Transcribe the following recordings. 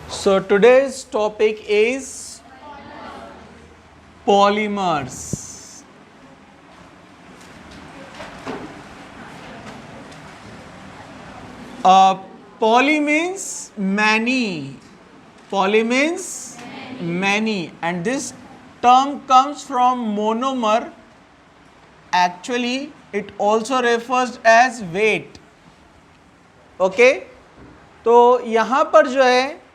So today's topic is polymers. Poly means many. Poly means many, and this term comes from monomer. Actually, it also refers as weight. Okay तो यहाँ पर जो है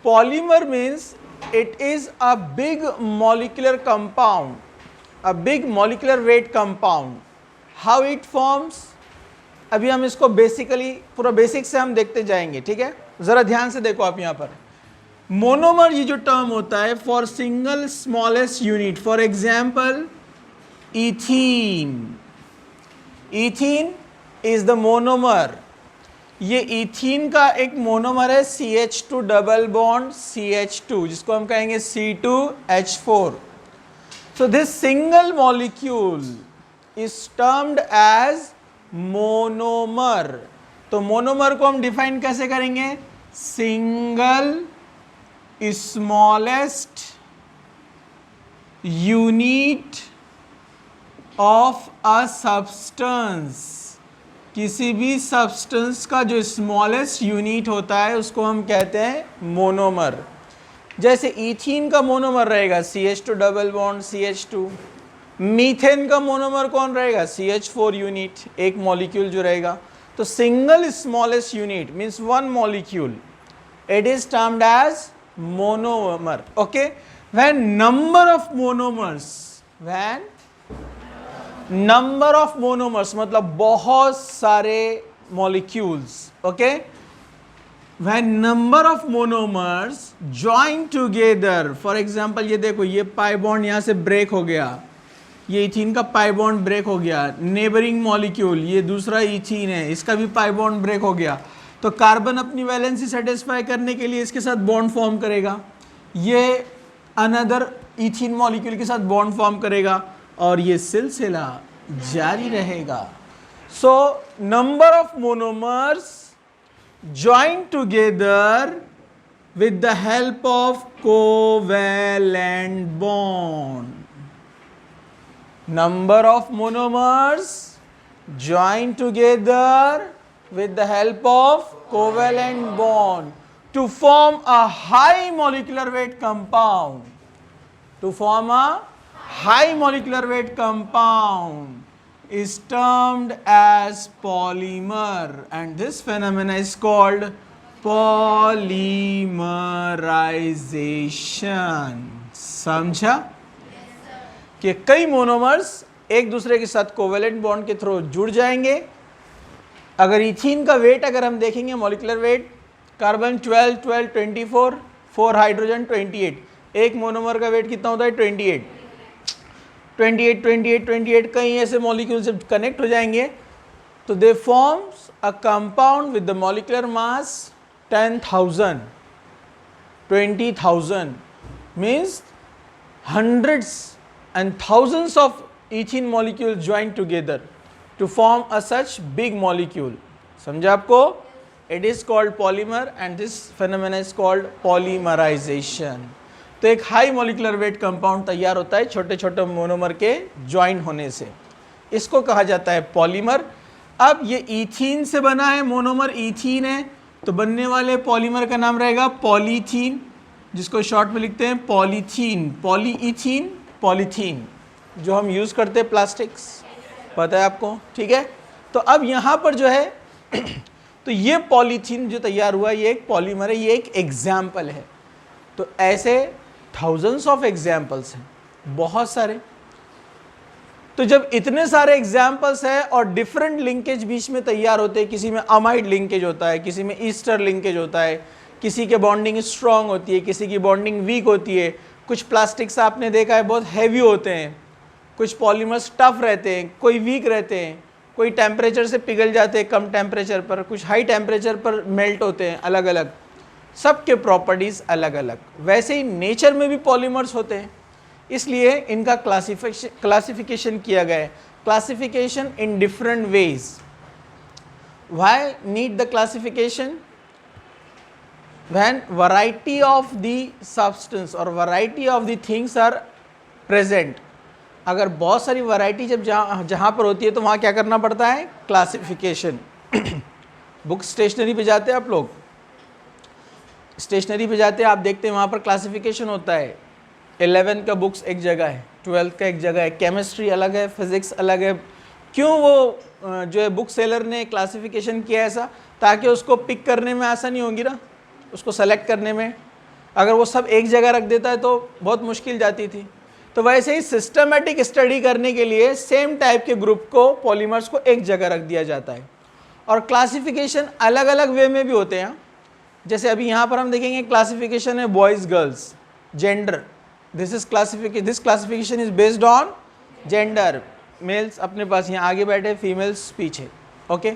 polymer means it is a big molecular compound, a big molecular weight compound. How it forms, अभी हम इसको basically पूरा basic से हम देखते जाएंगे. ठीक है, जरा ध्यान से देखो आप. यहाँ पर मोनोमर ये जो टर्म होता है for single smallest unit, for example ethene. Ethene is the monomer. ये इथीन का एक मोनोमर है CH2 डबल बॉन्ड CH2, जिसको हम कहेंगे C2H4. So this single molecule is termed as monomer. तो मोनोमर को हम डिफाइन कैसे करेंगे? Single smallest unit of a substance. किसी भी सब्सटेंस का जो स्मॉलेस्ट यूनिट होता है उसको हम कहते हैं मोनोमर. जैसे इथीन का मोनोमर रहेगा CH2 double bond CH2. Methane का मोनोमर कौन रहेगा? CH4 यूनिट, एक मॉलिक्यूल जो रहेगा. तो single smallest unit means one molecule, it is termed as monomer. Okay, when number of monomers, when number of monomers मतलब बहुत सारे molecules. Okay, when number of monomers join together. For example ये देखो, ये pi bond यहां से break हो गया, ये इथीन का पाई बॉन्ड ब्रेक हो गया. नेबरिंग मॉलिक्यूल ये दूसरा इथीन है, इसका भी पाई बॉन्ड ब्रेक हो गया. तो कार्बन अपनी वैलेंसी सेटिस्फाई करने के लिए इसके साथ बॉन्ड फॉर्म करेगा, ये अनदर इथीन मॉलिक्यूल के साथ बॉन्ड फॉर्म करेगा, और ये सिलसिला जारी रहेगा. So number of monomers join together with the help of covalent bond. Number of monomers join together with the help of covalent bond to form a high molecular weight compound. To form a high molecular weight compound is termed as polymer, and this phenomena is called polymerization. समझा कि कई monomers एक दूसरे के साथ covalent bond के through जुड़ जाएंगे. अगर इथीन का वेट अगर हम देखेंगे, मॉलिक्यूलर वेट, कार्बन 12 12 24, 4 हाइड्रोजन 28. एक मोनोमर का वेट कितना होता है? 28 28 28 28. कई ऐसे मॉलिक्यूल जब कनेक्ट हो जाएंगे तो दे forms a compound with the molecular mass 10,000 20,000, means hundreds and thousands of ethene molecules join together to form a such big molecule. समझा आपको? It is called polymer and this phenomena is called polymerization. तो एक high molecular weight compound तैयार होता है छोटे छोटे monomer के ज्वाइन होने से, इसको कहा जाता है पॉलीमर. अब ये इथीन से बना है, मोनोमर इथीन है, तो बनने वाले पॉलीमर का नाम रहेगा पॉलीथीन, जिसको शॉर्ट में लिखते हैं पॉलीथीन. पॉलीइथीन, पॉलीथीन जो हम यूज़ करते हैं प्लास्टिक्स, पता है आपको. ठीक है, तो अब यहाँ पर जो है तो ये पॉलीथीन जो तैयार हुआ ये एक पॉलीमर है, ये एक एग्जाम्पल है. तो ऐसे थाउजेंड्स ऑफ एग्जाम्पल्स हैं, बहुत सारे. तो जब इतने सारे एग्जाम्पल्स हैं और डिफरेंट लिंकेज बीच में तैयार होते हैं, किसी में अमाइड लिंकेज होता है, किसी में ईस्टर लिंकेज होता है, किसी के बॉन्डिंग स्ट्रांग होती है, किसी की बॉन्डिंग वीक होती है. कुछ प्लास्टिक्स आपने देखा है बहुत हैवी होते हैं, कुछ पॉलीमर्स टफ रहते हैं, कोई वीक रहते हैं, कोई टेम्परेचर से पिघल जाते हैं कम टेम्परेचर पर, कुछ हाई टेम्परेचर पर मेल्ट होते हैं. अलग अलग सबके प्रॉपर्टीज़ अलग अलग. वैसे ही नेचर में भी पॉलीमर्स होते हैं, इसलिए इनका क्लासिफिकेशन किया गया है. Classification in different ways. Why need the classification? when variety of the substance और variety of the things are present, अगर बहुत सारी वैरायटी जब जहाँ पर होती है तो वहाँ क्या करना पड़ता है, क्लासिफिकेशन। बुक स्टेशनरी पे जाते हैं आप लोग, स्टेशनरी पे जाते हैं, आप देखते हैं वहाँ पर क्लासिफिकेशन होता है। 11th का बुक्स एक जगह है, 12th का एक जगह है, केमिस्ट्री अलग है, फिजिक्स अलग है। क्यों वो जो है बुक सेलर ने क्लासिफिकेशन किया ऐसा, ताकि उसको पिक करने में आसानी होगी ना, उसको सेलेक्ट करने में। अगर वो सब एक जगह रख देता है तो बहुत मुश्किल जाती थी। तो वैसे ही सिस्टमेटिक स्टडी करने के लिए सेम टाइप के ग्रुप को, पॉलीमर्स को एक जगह रख दिया जाता है। और क्लासिफिकेशन अलग अलग वे में भी होते हैं। जैसे अभी यहाँ पर हम देखेंगे क्लासिफिकेशन है boys girls, gender. This classification is based on gender. Males अपने पास यहाँ आगे बैठे, फीमेल्स पीछे, ओके।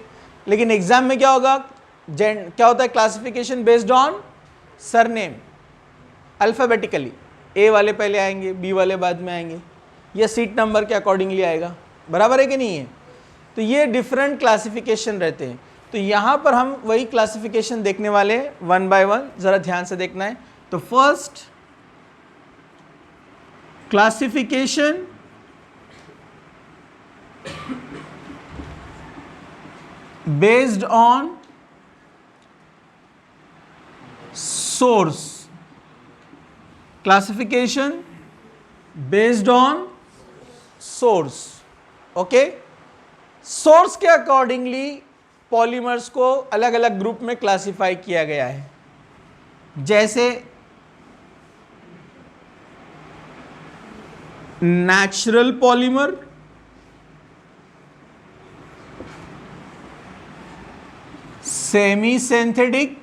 लेकिन एग्जाम में क्या होगा, क्या होता है, classification based on surname, alphabetically. A वाले पहले आएंगे, बी वाले बाद में आएंगे, या सीट नंबर के अकॉर्डिंगली आएगा। बराबर है कि नहीं है? तो ये डिफरेंट क्लासिफिकेशन रहते हैं। तो यहाँ पर हम वही क्लासिफिकेशन देखने वाले वन बाय वन, ज़रा ध्यान से देखना है। तो first classification based on source, classification based on source, okay. Source के अकॉर्डिंगली पॉलीमर्स को अलग अलग ग्रुप में क्लासिफाई किया गया है। जैसे natural polymer, semi synthetic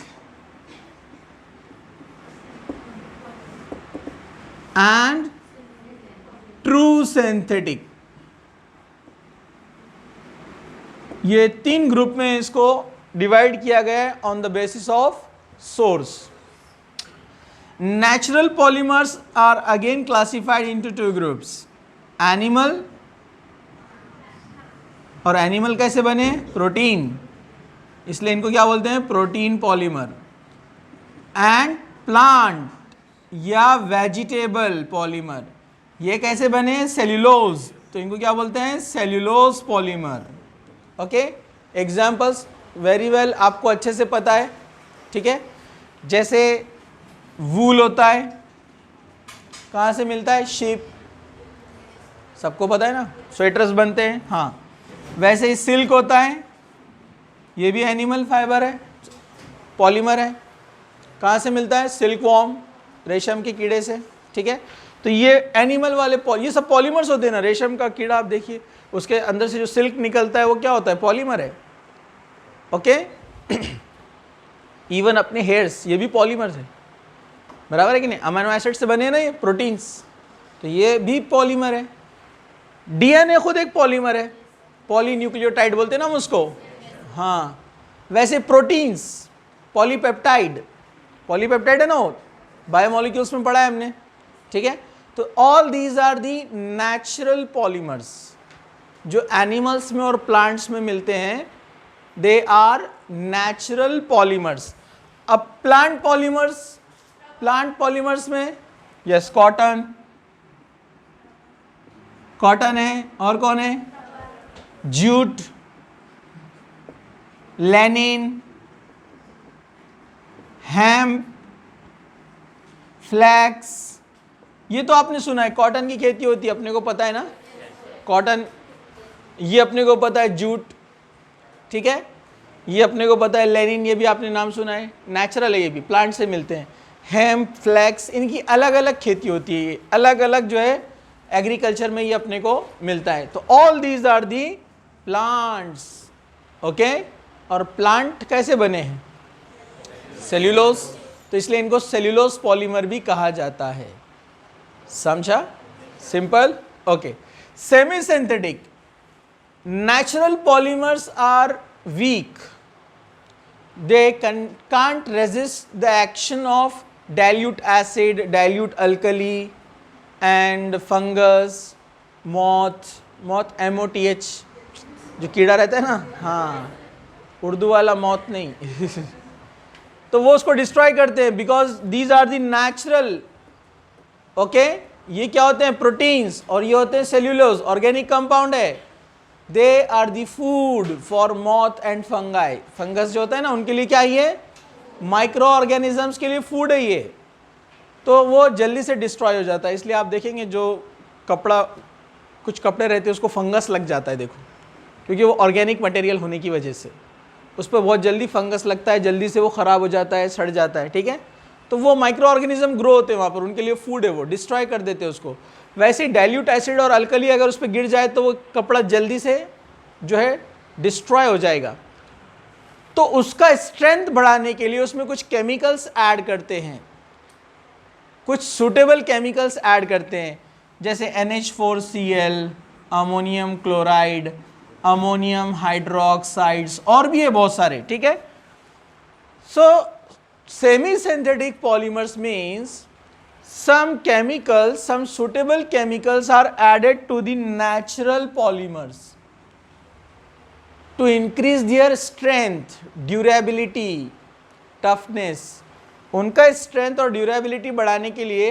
and true synthetic. ये तीन ग्रुप में इसको डिवाइड किया गया है on the basis of source. Natural polymers are again classified into two groups, animal, और एनिमल कैसे बने, प्रोटीन, इसलिए इनको क्या बोलते हैं, प्रोटीन पॉलीमर। एंड प्लांट या वेजिटेबल पॉलीमर, ये कैसे बने, सेल्यूलोज, तो इनको क्या बोलते हैं, cellulose polymer, okay. Examples very well आपको अच्छे से पता है, ठीक है। जैसे वूल होता है, कहाँ से मिलता है, शीप, सबको पता है ना, स्वेटर्स बनते हैं, हाँ। वैसे ही सिल्क होता है, ये भी एनिमल फाइबर है, पॉलीमर है। कहाँ से मिलता है, सिल्क वॉर्म, रेशम के कीड़े से, ठीक है। तो ये एनिमल वाले ये सब पॉलीमर्स होते हैं ना। रेशम का कीड़ा आप देखिए, उसके अंदर से जो सिल्क निकलता है वो क्या होता है, पॉलीमर है, ओके। इवन अपने हेयर्स, ये भी पॉलीमर्स है, बराबर है कि नहीं, अमीनो एसिड से बने ना ये प्रोटीन्स, तो ये भी पॉलीमर है। डीएनए खुद एक पॉलीमर है, पॉलीन्यूक्लियोटाइड बोलते हैं ना हम उसको, हाँ। वैसे प्रोटीन्स, पॉलीपेप्टाइड, पॉलीपेप्टाइड है ना, वो बायोमोलिक्यूल्स में पढ़ा है हमने, ठीक है। तो all these are the natural polymers जो एनिमल्स में और प्लांट्स में मिलते हैं, दे आर नेचुरल पॉलीमर्स। अब प्लांट पॉलीमर्स में यस, कॉटन है, और कौन है, जूट, लेनिन, हेम्प, फ्लैक्स, ये तो आपने सुना है, कॉटन की खेती होती है, अपने को पता है ना, कॉटन, ये अपने को पता है, जूट, ठीक है, ये अपने को पता है, लेनिन, ये भी आपने नाम सुना है, नेचुरल है, ये भी प्लांट से मिलते हैं। हेम्प, फ्लैक्स, इनकी अलग अलग खेती होती है, अलग अलग जो है एग्रीकल्चर में ये अपने को मिलता है। तो all these are the plants, okay. और प्लांट कैसे बने हैं, सेल्यूलोज, तो इसलिए इनको सेल्यूलोज पॉलीमर भी कहा जाता है। समझा, simple, okay. Semi synthetic, natural polymers are weak, they can't resist the action of dilute acid, dilute alkali and fungus, moth, MOTH, जो कीड़ा रहता है ना, हाँ, उर्दू वाला मौत नहीं। तो वो उसको डिस्ट्रॉय करते हैं, because these are the natural, okay, ये क्या होते हैं, प्रोटीन्स, और ये होते हैं सेल्यूलोज, ऑर्गेनिक कंपाउंड है। They are the food for moth and fungi, fungus जो होता है ना उनके लिए क्या है, माइक्रो ऑर्गेनिजम्स के लिए फूड है ये, तो वो जल्दी से डिस्ट्रॉय हो जाता है। इसलिए आप देखेंगे जो कपड़ा, कुछ कपड़े रहते हैं उसको फंगस लग जाता है, देखो, क्योंकि वो ऑर्गेनिक मटेरियल होने की वजह से उस पर बहुत जल्दी फंगस लगता है, जल्दी से वो ख़राब हो जाता है, सड़ जाता है, ठीक है। तो वो माइक्रो ऑर्गेनिज्म ग्रो होते हैं वहाँ पर, उनके लिए फूड है, वो डिस्ट्रॉय कर देते हैं उसको। वैसे ही डाइल्यूट एसिड और अल्कली अगर उस पर गिर जाए तो वो कपड़ा जल्दी से जो है डिस्ट्रॉय हो जाएगा। तो उसका स्ट्रेंथ बढ़ाने के लिए उसमें कुछ केमिकल्स ऐड करते हैं, कुछ सूटेबल केमिकल्स ऐड करते हैं, जैसे NH4Cl, ammonium chloride, ammonium hydroxides, और भी है बहुत सारे, ठीक है। So semi synthetic polymers means some chemicals, some suitable chemicals are added to the natural polymers to increase their strength, durability, toughness। उनका स्ट्रेंथ और ड्यूरेबिलिटी बढ़ाने के लिए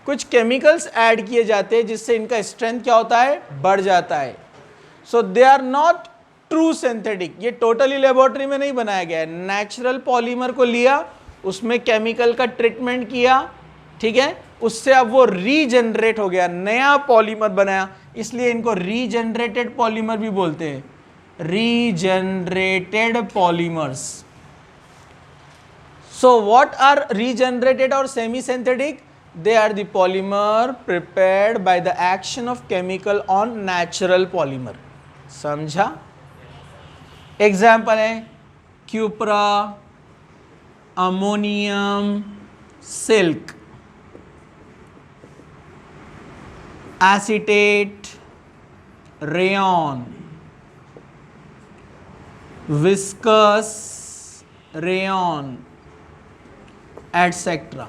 कुछ केमिकल्स ऐड किए जाते हैं जिससे इनका स्ट्रेंथ क्या होता है, बढ़ जाता है। So they are not true synthetic, ये टोटली लेबोरेटरी में नहीं बनाया गया है, नेचुरल पॉलीमर को लिया, उसमें केमिकल का ट्रीटमेंट किया, ठीक है, उससे अब वो रीजनरेट हो गया, नया पॉलीमर बनाया, इसलिए इनको रीजनरेटेड पॉलीमर भी बोलते हैं, regenerated polymers. So what are regenerated और semi synthetic? They are the polymer prepared by the action of chemical on natural polymer. समझा? एग्जाम्पल है cupra, ammonium, silk, acetate, rayon, viscose rayon, etcetera.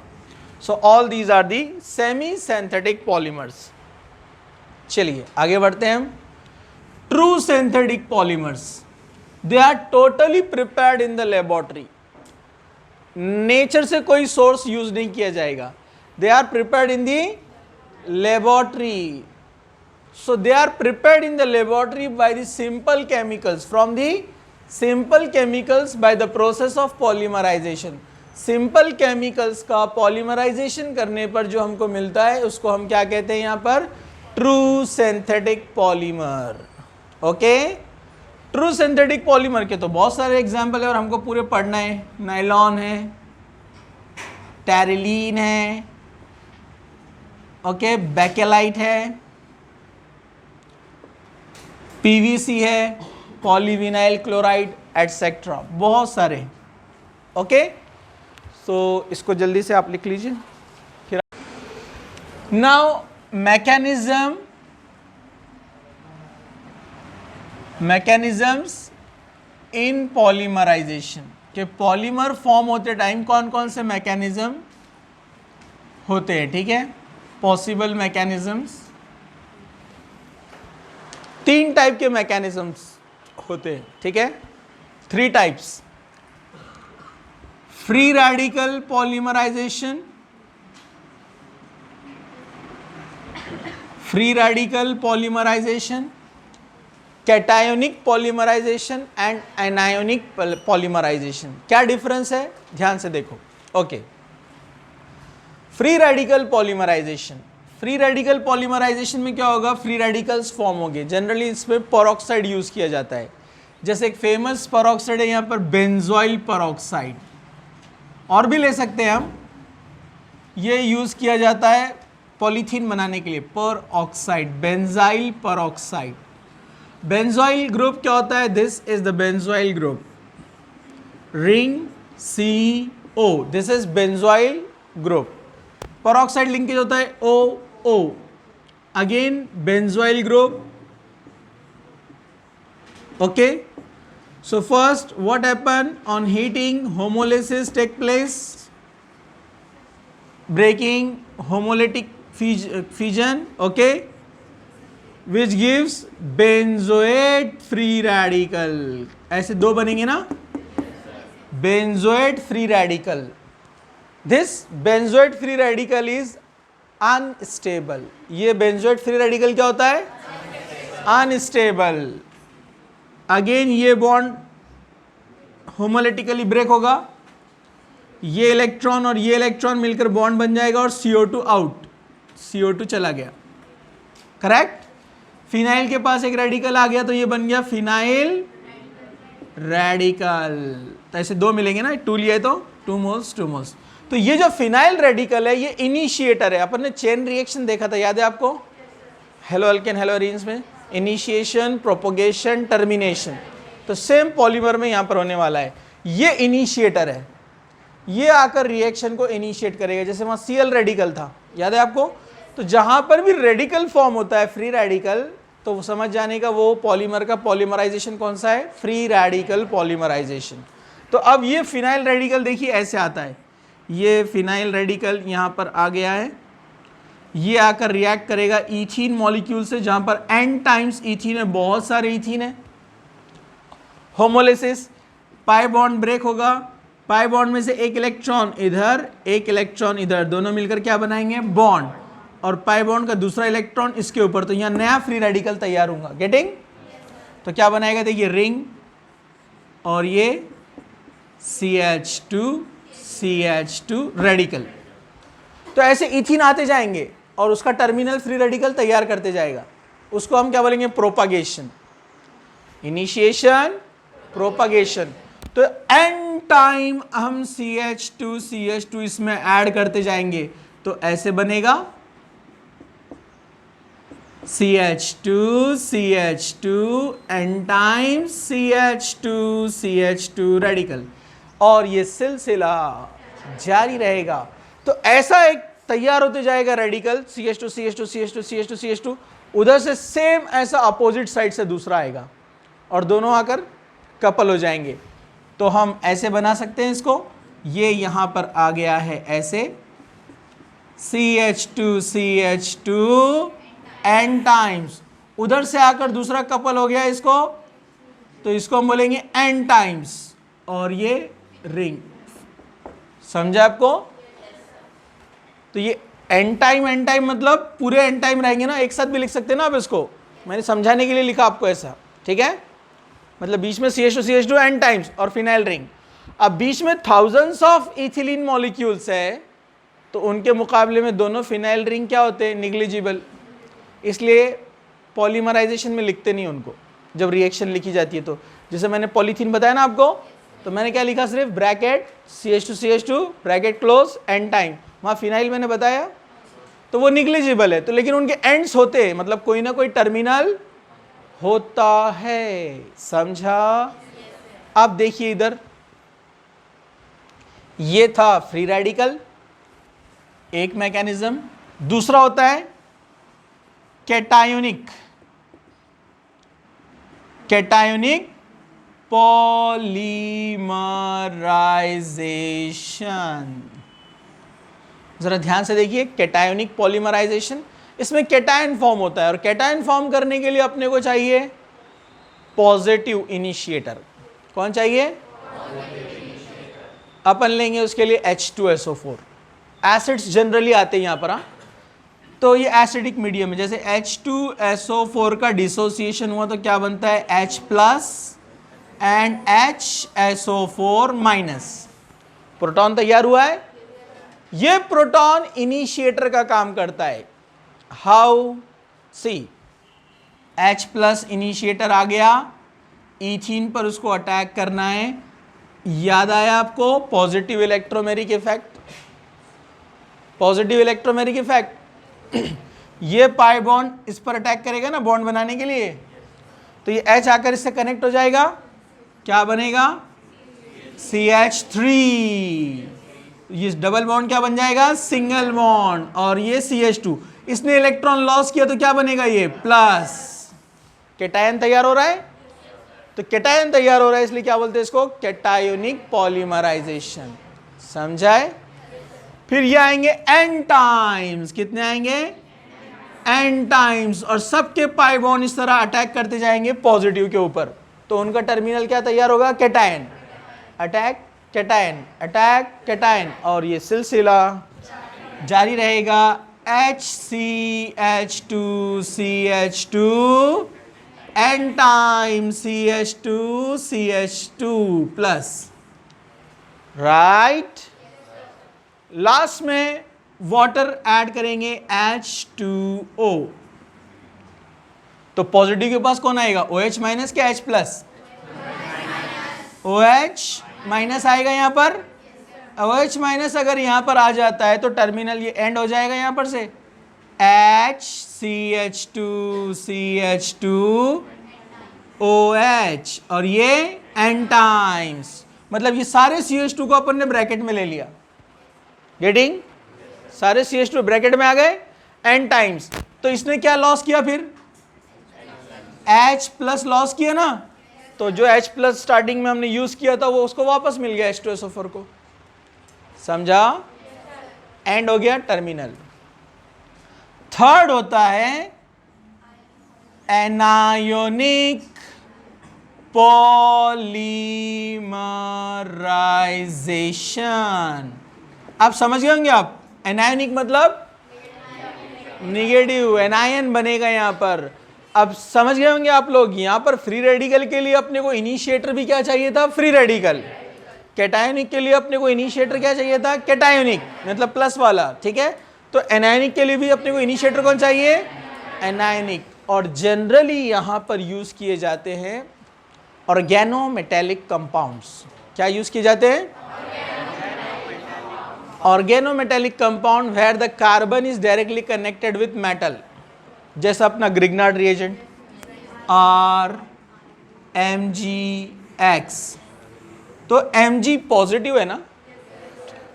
So all these are the semi synthetic polymers. चलिए आगे बढ़ते हैं हम। True synthetic polymers, they are totally prepared in the laboratory, nature से कोई source use नहीं किया जाएगा, they are prepared in the laboratory। So they are prepared in the laboratory by the simple chemicals, from the simple chemicals by the process of polymerization। simple chemicals का polymerization करने पर जो हमको मिलता है उसको हम क्या कहते हैं यहाँ पर, true synthetic polymer। Okay, true synthetic polymer के तो बहुत सारे एग्जाम्पल है और हमको पूरे पढ़ना है। नाइलॉन है, टेरिलीन है, ओके, बेकेलाइट है, पीवीसी है, पॉलीविनाइल क्लोराइड, एटसेट्रा, बहुत सारे। ओके, सो इसको जल्दी से आप लिख लीजिए। फिर नाउ मैकेनिज्म्स इन पॉलीमराइजेशन, के पॉलीमर फॉर्म होते टाइम कौन कौन से मैकेनिज्म होते हैं, ठीक है। पॉसिबल मैकेनिज्म्स, 3 टाइप के मैकेनिज्म्स होते हैं, ठीक है, 3 types. Free radical polymerization, free radical polymerization, cationic polymerization and anionic polymerization. क्या डिफरेंस है, ध्यान से देखो। Okay, free radical polymerization, free radical polymerization में क्या होगा, फ्री रेडिकल्स फॉर्म होंगे। जनरली इसमें पेरोक्साइड यूज किया जाता है, जैसे एक फेमस पेरोक्साइड है यहाँ पर बेंजोइल पेरोक्साइड, और भी ले सकते हैं हम। ये यूज किया जाता है पॉलीथीन बनाने के लिए, peroxide, benzyl peroxide. Benzoyl group क्या होता है, this is the benzoyl group, ring CO, this is benzoyl group. Peroxide linkage होता है OO, again benzoyl group. Okay, so first what happen on heating, homolysis take place, breaking homolytic fusion, okay, which gives benzoate free radical। ऐसे 2 बनेंगे ना, benzoate free radical. This benzoate free radical is unstable. ये benzoate free radical क्या होता है? Unstable. Again ये bond homolytically break होगा, ये इलेक्ट्रॉन और ये इलेक्ट्रॉन मिलकर बॉन्ड बन जाएगा और CO2 आउट, CO2 चला गया, करेक्ट। फिनाइल के पास एक रेडिकल आ गया तो ये बन गया फिनाइल रेडिकल। तो ऐसे दो मिलेंगे ना, 2 लिए तो 2 मोल्स 2 मोल्स। तो ये जो फिनाइल रेडिकल है ये इनिशिएटर है। अपन ने चेन रिएक्शन देखा था, याद है आपको, हेलो अल्केन हेलो एरीन्स में, इनिशिएशन, प्रोपोगेशन, टर्मिनेशन। तो सेम पॉलीमर में यहाँ पर होने वाला है। ये इनिशिएटर है, ये आकर रिएक्शन को इनिशिएट करेगा। जैसे वहाँ Cl रेडिकल था, याद है आपको। तो जहाँ पर भी रेडिकल फॉर्म होता है फ्री रेडिकल, तो समझ जाने का वो पॉलीमर का पॉलीमराइजेशन कौन सा है, फ्री रेडिकल पॉलीमराइजेशन। तो अब ये फिनाइल रेडिकल देखिए ऐसे आता है, ये फिनाइल रेडिकल यहाँ पर आ गया है, ये आकर रिएक्ट करेगा ईथीन मॉलिक्यूल से, जहाँ पर n टाइम्स ईथीन है, बहुत सारे ईथीन है। होमोलिसिस, पाई बॉन्ड ब्रेक होगा, पाई बॉन्ड में से एक इलेक्ट्रॉन इधर एक इलेक्ट्रॉन इधर, दोनों मिलकर क्या बनाएंगे, बॉन्ड, और पाई बॉन्ड का दूसरा इलेक्ट्रॉन इसके ऊपर, तो यहाँ नया फ्री रेडिकल तैयार होगा, गेटिंग। तो क्या बनाएगा, देखिए रिंग और ये CH2 रेडिकल। तो ऐसे इथीन आते जाएंगे और उसका टर्मिनल फ्री रेडिकल तैयार करते जाएगा। उसको हम क्या बोलेंगे, प्रोपागेशन, इनिशिएशन, प्रोपागेशन। तो n टाइम हम CH2 इसमें ऐड करते जाएंगे तो ऐसे बनेगा CH2 n times CH2 radical, और ये सिलसिला जारी रहेगा। तो ऐसा एक तैयार होते जाएगा रेडिकल, CH2 उधर से सेम ऐसा अपोजिट साइड से दूसरा आएगा और दोनों आकर कपल हो जाएंगे। तो हम ऐसे बना सकते हैं इसको, ये यहां पर आ गया है ऐसे CH2 n टाइम्स, उधर से आकर दूसरा कपल हो गया इसको, तो इसको हम बोलेंगे n टाइम्स, और ये रिंग, समझा आपको। तो ये n टाइम मतलब पूरे n टाइम रहेंगे ना, एक साथ भी लिख सकते हैं ना आप इसको, मैंने समझाने के लिए लिखा आपको ऐसा, ठीक है। मतलब बीच में CH2 n टाइम्स और फिनाइल रिंग। अब बीच में थाउजेंड्स ऑफ इथिलीन मॉलिक्यूल्स है, तो उनके मुकाबले में दोनों फिनाइल रिंग क्या होते हैं, निग्लिजिबल, इसलिए पॉलीमराइजेशन में लिखते नहीं उनको जब रिएक्शन लिखी जाती है। तो जैसे मैंने पॉलीथीन बताया ना आपको, तो मैंने क्या लिखा, सिर्फ bracket CH2 bracket close n time, वहाँ फिनाइल मैंने बताया, तो वो निग्लिजिबल है। तो लेकिन उनके एंड्स होते हैं, मतलब कोई ना कोई टर्मिनल होता है, समझा। अब देखिए इधर, ये था फ्री रेडिकल एक मैकेनिज्म। दूसरा होता है कैटायोनिक पॉलीमराइजेशन। जरा ध्यान से देखिए, कैटायोनिक पॉलीमराइजेशन, इसमें कैटायन फॉर्म होता है, और कैटायन फॉर्म करने के लिए अपने को चाहिए पॉजिटिव इनिशिएटर। कौन चाहिए, अपन लेंगे उसके लिए H2SO4। एसिड्स जनरली आते हैं यहाँ पर, तो ये एसिडिक मीडियम है। जैसे H2SO4 का डिसोसिएशन हुआ तो क्या बनता है, H plus and HSO4 minus, proton तैयार हुआ है। ये प्रोटॉन इनिशिएटर का काम करता है। How, see, H plus initiator आ गया, इथीन पर उसको अटैक करना है। याद आया आपको positive electromeric effect, positive electromeric effect. ये पाई बॉन्ड इस पर अटैक करेगा ना बॉन्ड बनाने के लिए, तो ये H आकर इससे कनेक्ट हो जाएगा, क्या बनेगा, CH3। ये डबल बॉन्ड क्या बन जाएगा, सिंगल बॉन्ड, और ये CH2, इसने इलेक्ट्रॉन लॉस किया तो क्या बनेगा, ये प्लस। कैटायन तैयार हो रहा है, तो कैटायन तैयार हो रहा है, इसलिए क्या बोलते हैं इसको, कैटायोनिक पॉलीमराइजेशन, समझाए। फिर ये आएंगे n टाइम्स, कितने आएंगे, n टाइम्स, और सबके पाई बॉन्ड इस तरह अटैक करते जाएंगे पॉजिटिव के ऊपर, तो उनका टर्मिनल क्या तैयार होगा, cation, attack cation, attack cation, और ये सिलसिला जारी रहेगा। HCH2CH2 n time CH2CH2 plus, right. Last में वाटर ऐड करेंगे H2O, तो पॉजिटिव के पास कौन आएगा? OH माइनस क्या H प्लस? OH माइनस आएगा यहां पर। OH माइनस अगर यहां पर आ जाता है तो टर्मिनल ये एंड हो जाएगा यहां पर से HCH2CH2OH, और ये n टाइम्स, मतलब ये सारे CH2 को अपन ने ब्रैकेट में ले लिया। गेटिंग? सारे CH2 ब्रैकेट में आ गए n टाइम्स, तो इसने क्या लॉस किया? फिर H प्लस लॉस किया ना, तो जो H प्लस स्टार्टिंग में हमने यूज किया था वो उसको वापस मिल गया H2SO4 को। समझा? एंड हो गया टर्मिनल। थर्ड होता है एनायोनिक पॉलीमराइजेशन। आप समझ गए होंगे आप, एनायोनिक मतलब निगेटिव, एनायन बनेगा यहां पर। अब समझ गए होंगे आप लोग, यहां पर फ्री रेडिकल के लिए अपने को इनिशिएटर भी क्या चाहिए था? Free radical. कैटायोनिक के लिए अपने को इनिशिएटर क्या चाहिए था? कैटायोनिक, मतलब प्लस वाला, ठीक है। तो एनायनिक के लिए भी अपने को इनिशिएटर कौन चाहिए? एनायनिक। और जनरली यहां पर यूज किए जाते हैं ऑर्गेनोमेटेलिक कंपाउंड्स। क्या यूज किए जाते हैं? Organometallic compound where the carbon is directly connected with metal, जैसा अपना ग्रिग्नार्ड रिएजेंट RMgX। तो Mg पॉजिटिव है ना,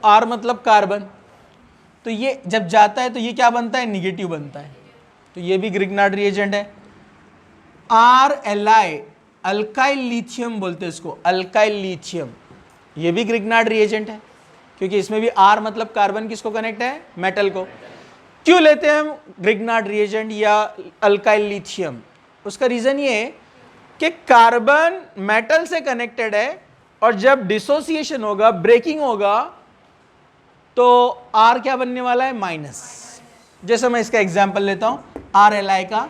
R मतलब कार्बन, तो ये जब जाता है तो ये क्या बनता है? निगेटिव बनता है। तो ये भी ग्रिग्नार्ड रिएजेंट है। RLi, अल्काइल लिथियम बोलते हैं इसको, अल्काइल लिथियम, ये भी ग्रिग्नार्ड रिएजेंट है, क्योंकि इसमें भी R मतलब कार्बन किसको कनेक्ट है? मेटल को। क्यों लेते हैं हम ग्रिग्नार्ड रिएजेंट या अल्काइल लिथियम? उसका रीजन ये है कि कार्बन मेटल से कनेक्टेड है, और जब डिसोसिएशन होगा, ब्रेकिंग होगा, तो R क्या बनने वाला है? माइनस। जैसे मैं इसका एग्जांपल लेता हूं, RLi का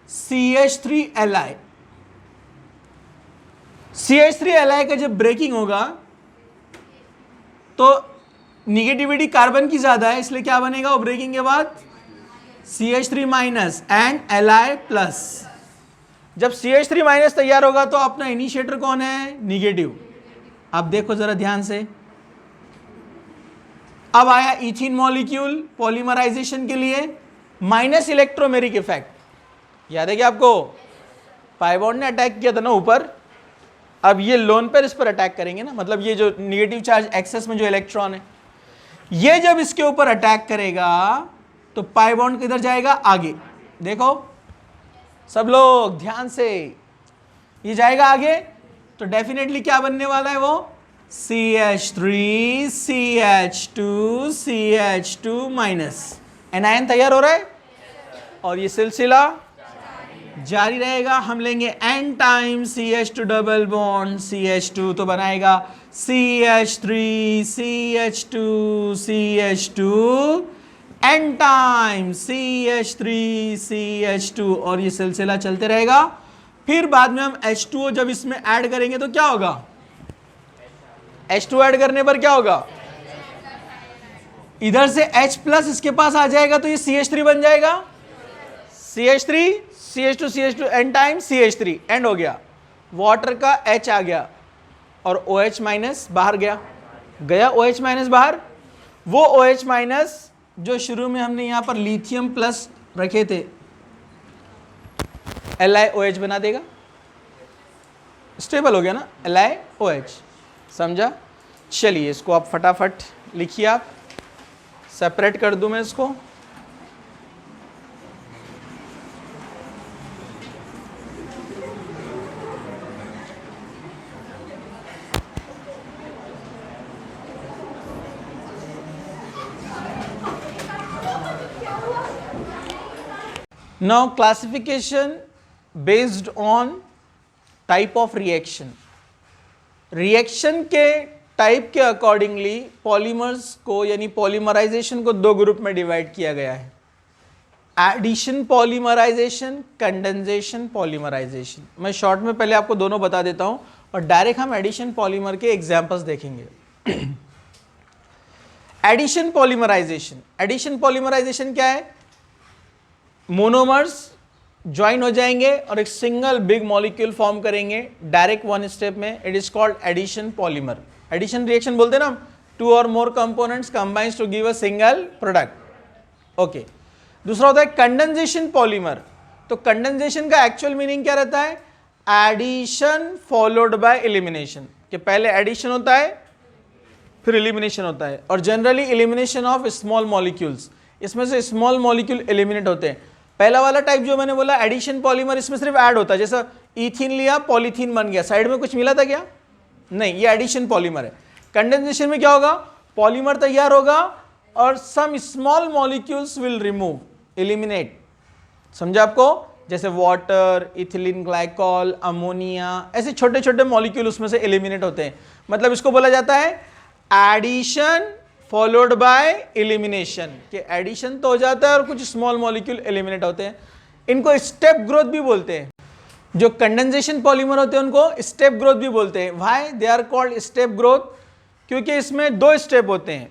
CH3Li, CH3Li का जब ब्रेकिंग होगा तो निगेटिविटी कार्बन की ज्यादा है, इसलिए क्या बनेगा वो ब्रेकिंग के बाद? CH3 minus and Li plus. जब CH3 माइनस तैयार होगा तो अपना इनिशिएटर कौन है? निगेटिव। अब देखो जरा ध्यान से, अब आया इथीन मॉलिक्यूल पॉलीमराइजेशन के लिए, माइनस इलेक्ट्रोमेरिक इफेक्ट। याद है क्या आपको? पाई बॉन्ड ने अटैक किया था ना ऊपर, अब ये लोन पर इस पर अटैक करेंगे ना, मतलब ये जो निगेटिव चार्ज एक्सेस में जो इलेक्ट्रॉन है, ये जब इसके ऊपर अटैक करेगा तो पाई बॉन्ड किधर जाएगा? आगे। देखो सब लोग ध्यान से, ये जाएगा आगे, तो डेफिनेटली क्या बनने वाला है वो? CH3 CH2 CH2 minus, anion तैयार हो रहा है, और ये सिलसिला जारी रहेगा। हम लेंगे n time CH2 double bond CH2, तो बनाएगा CH3 CH2 CH2 n time CH3 CH2, और ये सिलसिला चलते रहेगा। फिर बाद में हम H2O जब इसमें ऐड करेंगे तो क्या होगा? H2 ऐड करने पर क्या होगा? इधर से H प्लस इसके पास आ जाएगा, तो ये CH3 बन जाएगा। CH3 CH2 CH2 n time CH3 and हो गया, वाटर का H आ गया और OH माइनस बाहर गया OH माइनस बाहर। वो OH माइनस जो शुरू में हमने यहां पर लिथियम प्लस रखे थे, LiOH बना देगा, स्टेबल हो गया ना, LiOH। समझा? चलिए इसको आप फटाफट लिखिए, आप सेपरेट कर दूं मैं इसको। Now classification based on type of reaction. Reaction के टाइप के अकॉर्डिंगली पॉलीमर्स को यानी पॉलीमराइजेशन को दो ग्रुप में डिवाइड किया गया है, एडिशन पॉलीमराइजेशन, कंडेंसेशन पॉलीमराइजेशन। मैं शॉर्ट में पहले आपको दोनों बता देता हूं और डायरेक्ट हम एडिशन पॉलीमर के एग्जांपल्स देखेंगे। एडिशन पॉलीमराइजेशन, एडिशन पॉलीमराइजेशन क्या है? मोनोमर्स ज्वाइन हो जाएंगे और एक सिंगल बिग मॉलिक्यूल फॉर्म करेंगे डायरेक्ट वन स्टेप में, it is called addition polymer. Addition reaction बोलते हैं ना, टू और more components combines to give a single product. Okay, दूसरा होता है कंडेंसेशन पॉलीमर। तो कंडेंसेशन का एक्चुअल मीनिंग क्या रहता है? एडिशन फॉलोड बाय एलिमिनेशन, कि पहले एडिशन होता है फिर एलिमिनेशन होता है, और generally elimination of small molecules, इसमें से स्मॉल मॉलिक्यूल एलिमिनेट होते हैं। पहला वाला टाइप जो मैंने बोला एडिशन पॉलीमर, इसमें सिर्फ ऐड होता है, जैसा इथीन लिया पॉलीथीन बन गया, साइड में कुछ मिला था क्या? नहीं, ये एडिशन पॉलीमर है। कंडेंसेशन में क्या होगा? पॉलीमर तैयार होगा और some small molecules will remove, eliminate. समझा आपको? जैसे वाटर, इथिलीन ग्लाइकॉल, अमोनिया, ऐसे छोटे छोटे मॉलिक्यूल उसमें से एलिमिनेट होते हैं। मतलब इसको बोला जाता है एडिशन फॉलोड बाय एलिमिनेशन, कि एडिशन तो हो जाता है और कुछ स्मॉल मॉलिक्यूल एलिमिनेट होते हैं। इनको स्टेप ग्रोथ भी बोलते हैं। जो कंडेंसेशन पॉलीमर होते हैं उनको स्टेप ग्रोथ भी बोलते हैं। Why they are called step growth? क्योंकि इसमें दो स्टेप होते हैं।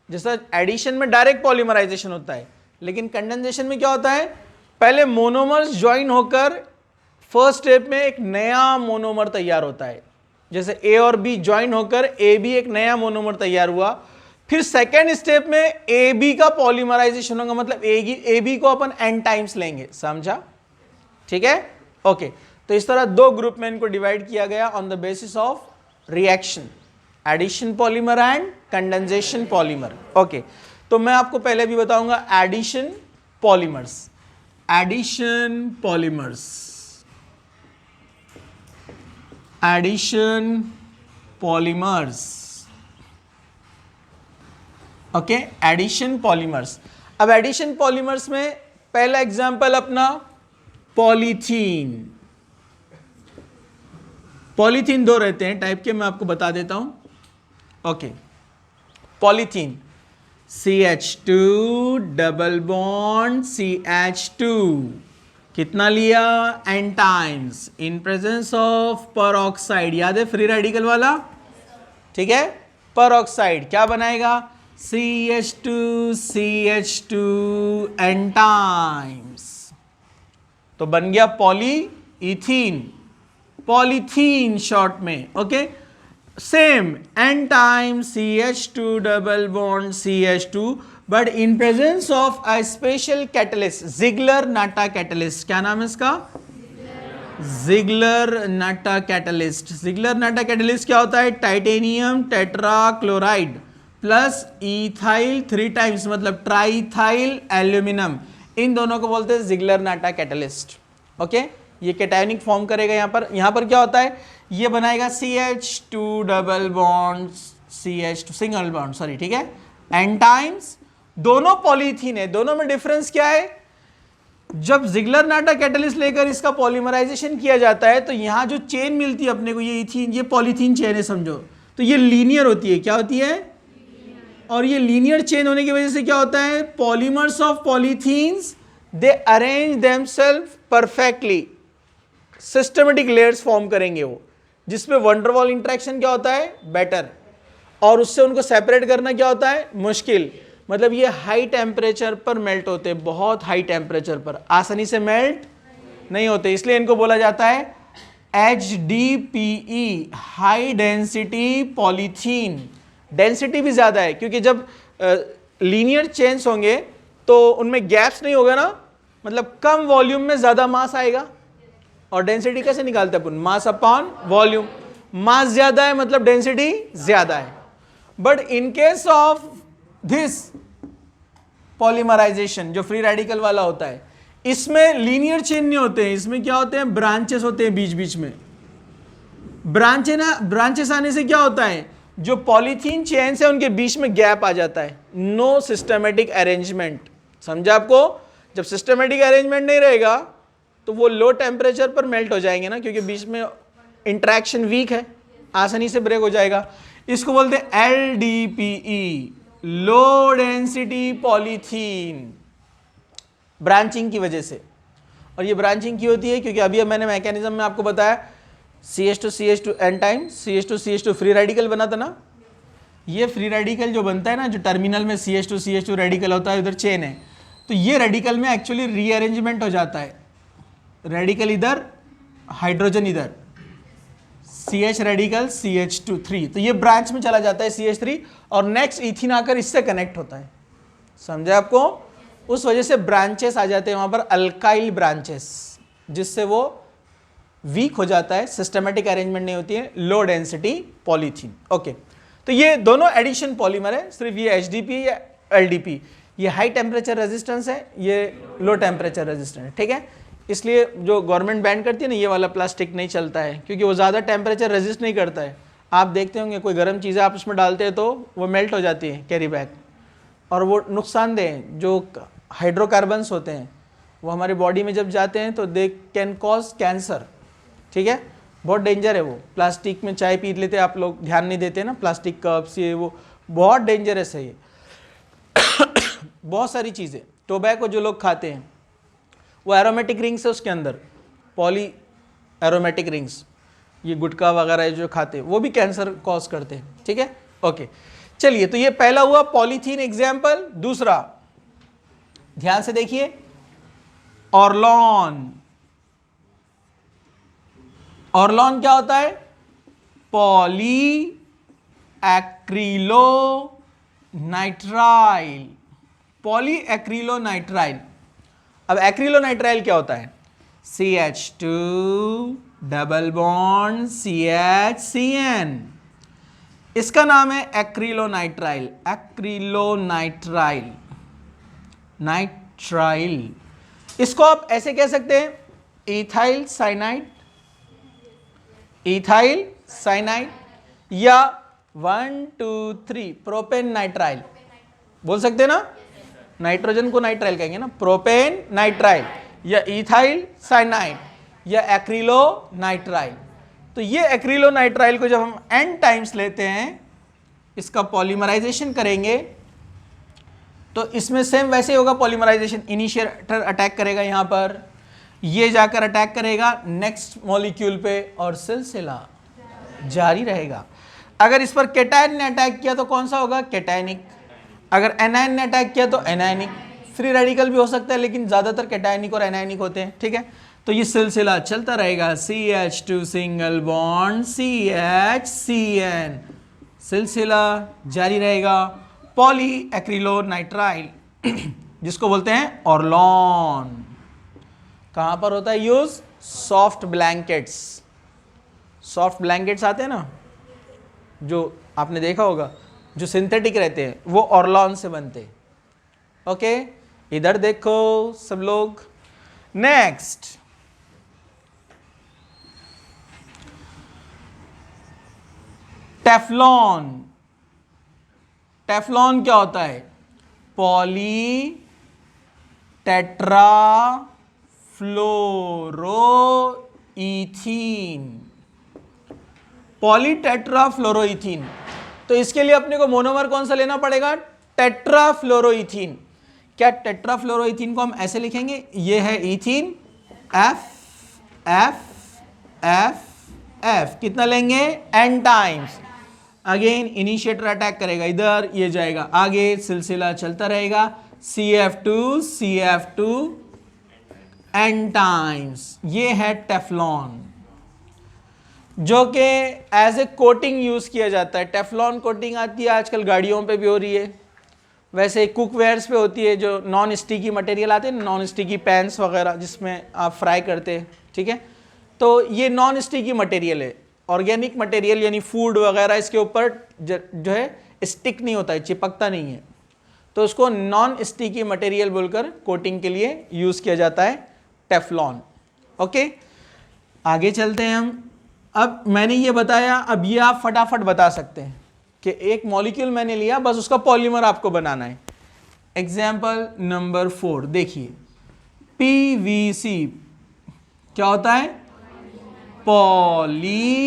जैसा एडिशन में डायरेक्ट पॉलीमराइजेशन होता है, लेकिन कंडेंसेशन में क्या होता है? पहले मोनोमर्स ज्वाइन होकर फर्स्ट स्टेप में एक नया मोनोमर तैयार होता है। जैसे ए और बी ज्वाइन होकर ए बी एक नया मोनोमर तैयार हुआ, फिर सेकेंड स्टेप में ए बी का पॉलीमराइजेशन होगा, मतलब ए बी को अपन एन टाइम्स लेंगे। समझा? ठीक है, ओके। तो इस तरह दो ग्रुप में इनको डिवाइड किया गया on the basis of reaction, addition polymer and condensation polymer. Okay, तो मैं आपको पहले भी बताऊंगा addition polymers. Addition polymers, addition polymers, okay, addition polymers. अब एडिशन पॉलीमर्स में पहला एग्जांपल अपना पॉलीथीन। पॉलीथीन दो रहते हैं टाइप के, मैं आपको बता देता हूं। Okay, polythene CH2 double bond CH2, कितना लिया? n times, in presence of peroxide. याद है फ्री रेडिकल वाला? ठीक है, परऑक्साइड क्या बनाएगा? CH2 CH2 n टाइम्स, तो बन गया पॉलीइथीन, पॉलीथीन शॉर्ट में। Okay, same n times CH2 double bond CH2, but in presence of a special catalyst, Ziegler Natta catalyst. क्या नाम है इसका? जिगलर-नाटा कैटलिस्ट। जिगलर-नाटा कैटलिस्ट क्या होता है? Titanium tetrachloride plus ethyl 3 times, मतलब ट्राइथाइल एल्यूमिनियम, इन दोनों को बोलते हैं जिगलर-नाटा कैटलिस्ट। ओके, ये कैटायनिक फॉर्म करेगा। यहाँ पर क्या होता है? ये बनाएगा CH2 double bond CH2 single bond, sorry, ठीक है, n टाइम्स। दोनों पॉलीथीन है, दोनों में डिफरेंस क्या है? जब जिगलर-नाटा कैटलिस्ट लेकर इसका पॉलीमराइजेशन किया जाता है तो यहां जो चेन मिलती है अपने को, ये इथीन, ये पॉलीथीन चेन है समझो, तो ये लीनियर होती है। क्या होती है? और ये लीनियर चेन होने की वजह से क्या होता है? Polymers of polythenes they arrange themselves perfectly, systematic layers form करेंगे वो, जिसमें वंडरवॉल इंटरेक्शन क्या होता है? बेटर, और उससे उनको सेपरेट करना क्या होता है? मुश्किल। मतलब ये हाई टेम्परेचर पर मेल्ट होते हैं, बहुत हाई टेम्परेचर पर आसानी से मेल्ट नहीं होते, इसलिए इनको बोला जाता है HDPE, high density polythene. Density भी ज्यादा है क्योंकि जब लीनियर चेन्स होंगे तो उनमें गैप्स नहीं होगा ना, मतलब कम वॉल्यूम में ज्यादा मास आएगा। और डेंसिटी कैसे निकालते हैं अपन? Mass upon volume. मास ज्यादा है मतलब डेंसिटी ज्यादा है। But in case of this polymerization जो फ्री रेडिकल वाला होता है, इसमें लीनियर चेन नहीं होते हैं, इसमें क्या होते हैं? ब्रांचेस होते हैं बीच बीच में। ब्रांचेस आने से क्या होता है? जो पॉलीथीन चेन्स है उनके बीच में गैप आ जाता है। No systematic arrangement. समझा आपको? जब सिस्टमेटिक अरेंजमेंट नहीं रहेगा तो वो लो टेम्परेचर पर मेल्ट हो जाएंगे ना, क्योंकि बीच में इंटरेक्शन वीक है, आसानी से ब्रेक हो जाएगा। इसको बोलते हैं LDPE, low density polythene, branching की वजह से। और ये ब्रांचिंग की होती है क्योंकि अभी मैंने मैकेनिज्म में आपको बताया CH2 N time CH2 free radical बना था ना। ये फ्री रेडिकल जो बनता है ना, जो टर्मिनल में CH2 रेडिकल होता है, उधर चेन है, तो ये रेडिकल में एक्चुअली रीअरेंजमेंट हो जाता है, रेडिकल इधर, हाइड्रोजन इधर, CH रेडिकल CH2 तो ये ब्रांच में चला जाता है CH3 और नेक्स्ट इथिन आकर इससे कनेक्ट होता है। समझे आपको? उस वजह से ब्रांचेस आ जाते हैं वहां पर, अल्काइल ब्रांचेस, जिससे वो वीक हो जाता है, सिस्टमेटिक अरेंजमेंट नहीं होती है, लो डेंसिटी पॉलीथीन। ओके, तो ये दोनों एडिशन पॉलीमर है, सिर्फ ये HDP या LDP, ये हाई टेम्परेचर रेजिस्टेंस है, ये लो टेम्परेचर रेजिस्टेंस है, ठीक है। इसलिए जो गवर्नमेंट बैन करती है ना, ये वाला प्लास्टिक नहीं चलता है क्योंकि वो ज़्यादा टेम्परेचर रेजिस्ट नहीं करता है। आप देखते होंगे कोई गर्म चीज़ें आप उसमें डालते हैं तो वो मेल्ट हो जाती है, कैरी बैग, और वो नुकसानदेह हैं। जो हाइड्रोकार्बन्स होते हैं वो हमारी बॉडी में जब जाते हैं तो दे कैन कॉज कैंसर, ठीक है, बहुत डेंजर है वो। प्लास्टिक में चाय पी लेते हैं आप लोग, ध्यान नहीं देते ना, प्लास्टिक कप्स, ये वो बहुत डेंजरस है ये। बहुत सारी चीज़ें, टोबैको जो लोग खाते हैं वो एरोमेटिक रिंग्स है उसके अंदर, पॉली एरोमेटिक रिंग्स, ये गुटखा वगैरह जो खाते हैं वो भी कैंसर कॉज करते हैं, ठीक है। ओके, चलिए, तो ये पहला हुआ पॉलीथीन एग्जाम्पल। दूसरा ध्यान से देखिए, ऑर्लॉन। ऑर्लॉन क्या होता है? Poly acrylo nitrile, poly acrylo nitrile. अब एक्रिलो नाइट्राइल क्या होता है? CH2 double bond CH CN, इसका नाम है acrylo nitrile, acrylo nitrile, nitrile. इसको आप ऐसे कह सकते हैं, इथाइल साइनाइड, इथाइल साइनाइड, या 1 2 3 प्रोपेन नाइट्राइल बोल सकते हैं ना। नाइट्रोजन को नाइट्राइल कहेंगे ना, प्रोपेन नाइट्राइल, या इथाइल साइनाइड, या एक्रिलो नाइट्राइल। तो ये एक्रिलो नाइट्राइल को जब हम N टाइम्स लेते हैं, इसका पॉलीमराइजेशन करेंगे तो इसमें सेम वैसे ही होगा पॉलीमराइजेशन। इनिशिएटर अटैक करेगा यहाँ पर, ये जाकर अटैक करेगा नेक्स्ट मॉलिक्यूल पे और सिलसिला जारी रहेगा। अगर इस पर केटायन ने अटैक किया तो कौन सा होगा? केटायनिक। अगर एनायन ने अटैक किया तो एनायनिक। फ्री रेडिकल भी हो सकता है लेकिन ज़्यादातर केटायनिक और एनायनिक होते हैं, ठीक है। तो ये सिलसिला चलता रहेगा, CH2 single bond CH CN, सिलसिला जारी रहेगा। पॉली एक्रिलो नाइट्राइल जिसको बोलते हैं ऑर्लॉन, कहाँ पर होता है use? Soft blankets. Soft blankets आते हैं ना, जो आपने देखा होगा, जो सिंथेटिक रहते हैं, वो ऑर्लॉन से बनते हैं। ओके, इधर देखो सब लोग। Next, Teflon. टेफ्लॉन क्या होता है? Poly tetra fluoroethene, polytetrafluoroethene. तो इसके लिए अपने को मोनोमर कौन सा लेना पड़ेगा? टेट्राफ्लोरोईथीन। क्या टेट्राफ्लोरोईथीन को हम ऐसे लिखेंगे? ये है ethene, F F F F, कितना लेंगे? N times. Again initiator attack करेगा, इधर ये जाएगा आगे, सिलसिला चलता रहेगा, CF2 CF2 N टाइम्स। ये है टेफ्लॉन, जो कि एज ए कोटिंग यूज किया जाता है। टेफ्लॉन कोटिंग आती है आजकल, गाड़ियों पे भी हो रही है, वैसे कुकवेयर्स पे होती है, जो नॉन स्टिकी मटेरियल आते हैं, नॉन स्टिकी पैन्स वगैरह जिसमें आप फ्राई करते हैं, ठीक है। तो ये नॉन स्टिकी मटेरियल है, ऑर्गेनिक मटेरियल यानी फूड वगैरह, इसके ऊपर जो है स्टिक नहीं होता है, चिपकता नहीं है, तो उसको नॉन स्टिकी मटेरियल बोलकर कोटिंग के लिए यूज किया जाता है टेफ्लॉन। ओके, आगे चलते हैं हम। अब मैंने ये बताया, अब ये आप फटाफट बता सकते हैं कि एक मॉलिक्यूल मैंने लिया, बस उसका पॉलीमर आपको बनाना है। एग्जाम्पल नंबर 4 देखिए, PVC क्या होता है? Polyvinyl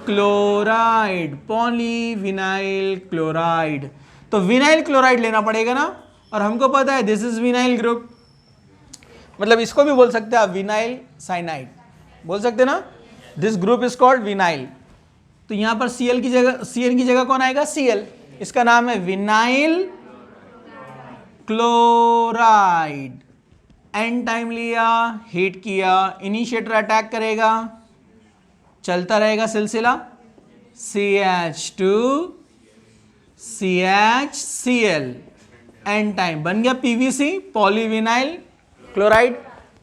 chloride, polyvinyl chloride. तो विनाइल क्लोराइड लेना पड़ेगा ना, और हमको पता है दिस इज विनाइल ग्रुप, मतलब इसको भी बोल सकते हैं आप विनाइल साइनाइड बोल सकते हैं ना, this group is called vinyl. तो यहां पर Cl की जगह, Cn की जगह कौन आएगा? Cl। इसका नाम है विनाइल क्लोराइड। एन टाइम लिया, हीट किया, इनिशिएटर अटैक करेगा, चलता रहेगा सिलसिला, CH2 CHCl, एन टाइम बन गया PVC, polyvinyl chloride.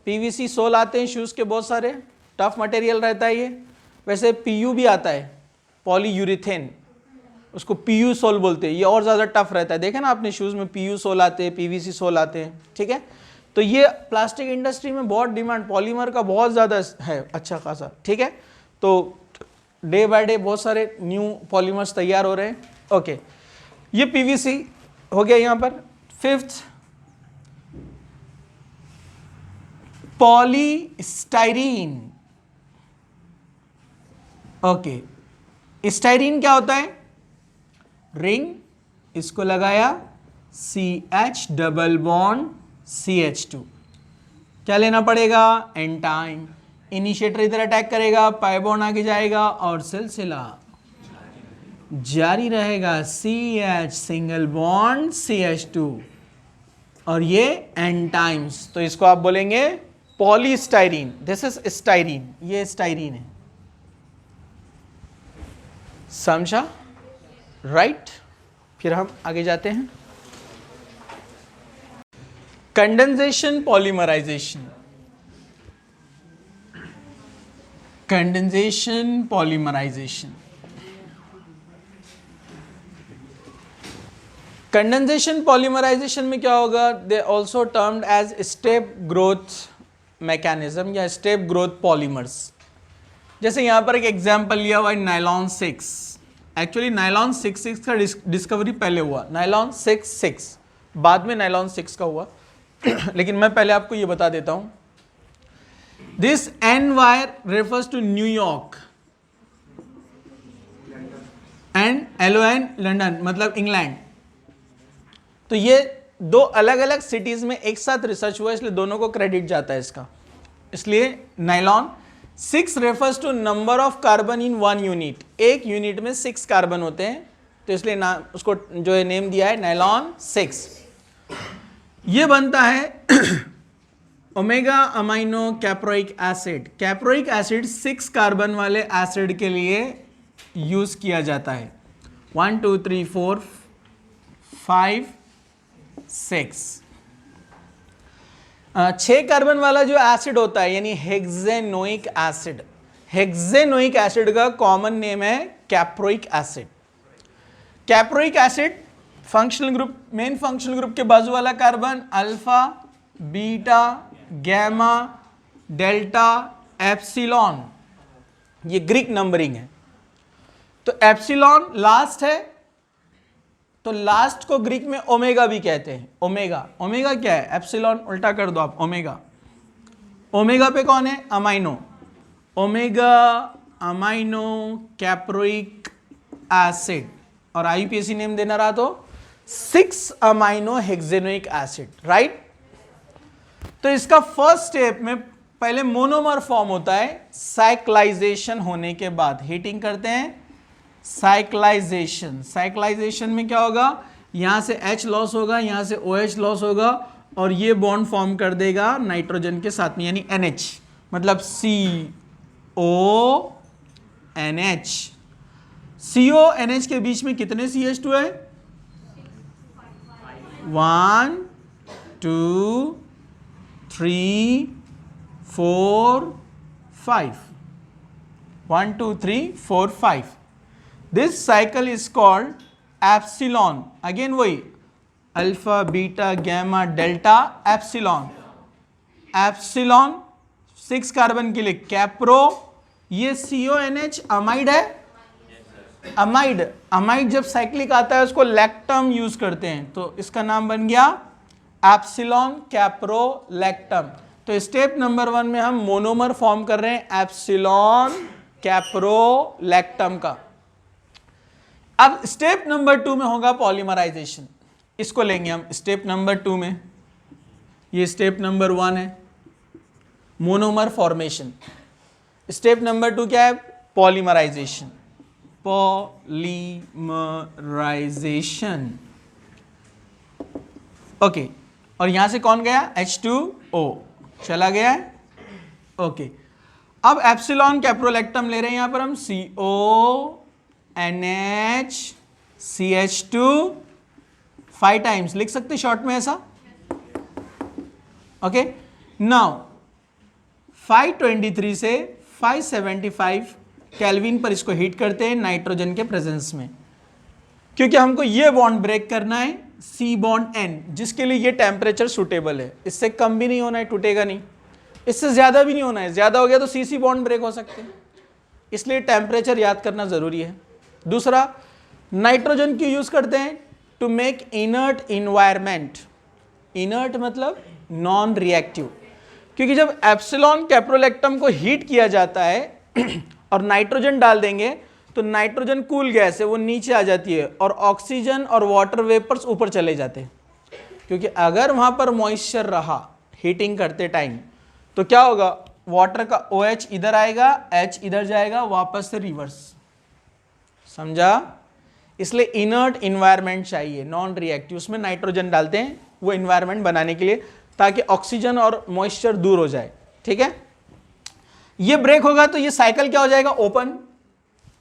PVC sole आते हैं शूज के बहुत सारे, टफ मटेरियल रहता है ये। वैसे PU भी आता है, पॉलीयूरिथेन, उसको PU सोल बोलते हैं, ये और ज़्यादा टफ रहता है। देखें ना आपने शूज़ में PU सोल आते हैं, PVC सोल आते हैं, ठीक है। तो ये प्लास्टिक इंडस्ट्री में बहुत डिमांड पॉलीमर का बहुत ज़्यादा है, अच्छा खासा, ठीक है। तो डे बाय डे बहुत सारे न्यू पॉलीमर्स तैयार हो रहे हैं। ओके, ये PVC हो गया यहाँ पर। Fifth, polystyrene. ओके, स्टाइरीन क्या होता है? रिंग, इसको लगाया CH डबल बॉन्ड CH2, क्या लेना पड़ेगा? N time. इनिशिएटर इधर अटैक करेगा, पाई बॉन्ड आगे जाएगा और सिलसिला जारी रहेगा, CH सिंगल बॉन्ड CH2, और ये एन टाइम्स। तो इसको आप बोलेंगे पॉलीस्टाइरीन। दिस इज स्टाइरीन, ये स्टाइरीन है, समझा? राइट। फिर हम आगे जाते हैं, condensation polymerization. Condensation polymerization, condensation polymerization में क्या होगा? They also termed as step growth mechanism या स्टेप ग्रोथ पॉलीमर्स। जैसे यहाँ पर एक एग्जाम्पल लिया हुआ है नायलॉन 6। एक्चुअली नायलॉन 6 का डिस्कवरी पहले हुआ, नायलॉन 6 बाद में नायलॉन 6 का हुआ लेकिन मैं पहले आपको ये बता देता हूँ। This N Y refers to New York and LON London, मतलब इंग्लैंड। तो ये दो अलग अलग सिटीज में एक साथ रिसर्च हुआ, इसलिए दोनों को क्रेडिट जाता है इसका। इसलिए nylon 6 refers to number of carbon in 1 unit, एक यूनिट में 6 कार्बन होते हैं, तो इसलिए उसको जो है नेम दिया है नायलॉन 6। ये बनता है omega amino caproic acid. Caproic acid 6 carbon वाले एसिड के लिए यूज किया जाता है। 1 2 3 4 5 6 6 कार्बन वाला जो एसिड होता है यानी हेक्सेनोइक एसिड, हेक्सेनोइक एसिड का कॉमन नेम है caproic acid. Caproic acid functional group, main functional group के बाजू वाला carbon alpha, beta, gamma, delta, epsilon, ये ग्रीक नंबरिंग है। तो एप्सिलॉन लास्ट है, तो लास्ट को ग्रीक में ओमेगा भी कहते हैं। ओमेगा, ओमेगा क्या है? एप्सिलॉन उल्टा कर दो आप, ओमेगा। ओमेगा पे कौन है? Amino, omega amino caproic acid, और IUPAC नेम देना रहा तो 6 अमाइनो हेक्सेनोइक एसिड, राइट। तो इसका फर्स्ट स्टेप में पहले मोनोमर फॉर्म होता है, साइक्लाइजेशन होने के बाद हीटिंग करते हैं, साइक्लाइजेशन। साइक्लाइजेशन में क्या होगा? यहां से H लॉस होगा, यहां से OH लॉस होगा, और ये बॉन्ड फॉर्म कर देगा नाइट्रोजन के साथ में यानी NH, मतलब CONH। CONH के बीच में कितने CH2 है? 1 2 3 4 5, 1 2 3 4 5। This cycle is called epsilon. Again वही alpha, beta, gamma, delta, epsilon. Epsilon 6 carbon के लिए कैप्रो। ये CONH अमाइड है, अमाइड। अमाइड जब साइक्लिक आता है उसको लैक्टम यूज करते हैं, तो इसका नाम बन गया एप्सिलॉन कैप्रो लैक्टम। तो स्टेप नंबर 1 में हम मोनोमर फॉर्म कर रहे हैं एप्सिलॉन कैप्रोलैक्टम का। अब स्टेप नंबर 2 में होगा पॉलीमराइजेशन। इसको लेंगे हम स्टेप नंबर 2 में। ये स्टेप नंबर 1 है मोनोमर फॉर्मेशन। स्टेप नंबर 2 क्या है? पॉलीमराइजेशन। Polymerization, okay. और यहां से कौन गया? H2O चला गया है, ओके। अब एप्सिलॉन कैप्रोलैक्टम ले रहे हैं यहां पर हम CONH CH2 5 टाइम्स लिख सकते शॉर्ट में ऐसा, ओके। नाउ 523 से 575 केल्विन पर इसको हीट करते हैं नाइट्रोजन के प्रेजेंस में, क्योंकि हमको ये बॉन्ड ब्रेक करना है C बॉन्ड N, जिसके लिए ये टेम्परेचर सुटेबल है। इससे कम भी नहीं होना है, टूटेगा नहीं, इससे ज्यादा भी नहीं होना है, ज्यादा हो गया तो CC बॉन्ड ब्रेक हो सकते हैं, इसलिए टेम्परेचर याद करना जरूरी है। दूसरा, नाइट्रोजन क्यों यूज करते हैं? To make inert environment. Inert मतलब नॉन रिएक्टिव, क्योंकि जब एप्सिलॉन कैप्रोलैक्टम को हीट किया जाता है और नाइट्रोजन डाल देंगे तो नाइट्रोजन कूल गैस है, वो नीचे आ जाती है और ऑक्सीजन और वाटर वेपर्स ऊपर चले जाते हैं। क्योंकि अगर वहां पर मॉइस्चर रहा हीटिंग करते टाइम तो क्या होगा? वाटर का OH इधर आएगा, H इधर जाएगा, वापस से रिवर्स। समझा? इसलिए इनर्ट इन्वायरमेंट चाहिए, नॉन रिएक्टिव। उसमें नाइट्रोजन डालते हैं वो इन्वायरमेंट बनाने के लिए, ताकि ऑक्सीजन और मॉइस्चर दूर हो जाए, ठीक है। ये ब्रेक होगा तो ये साइकिल क्या हो जाएगा? ओपन,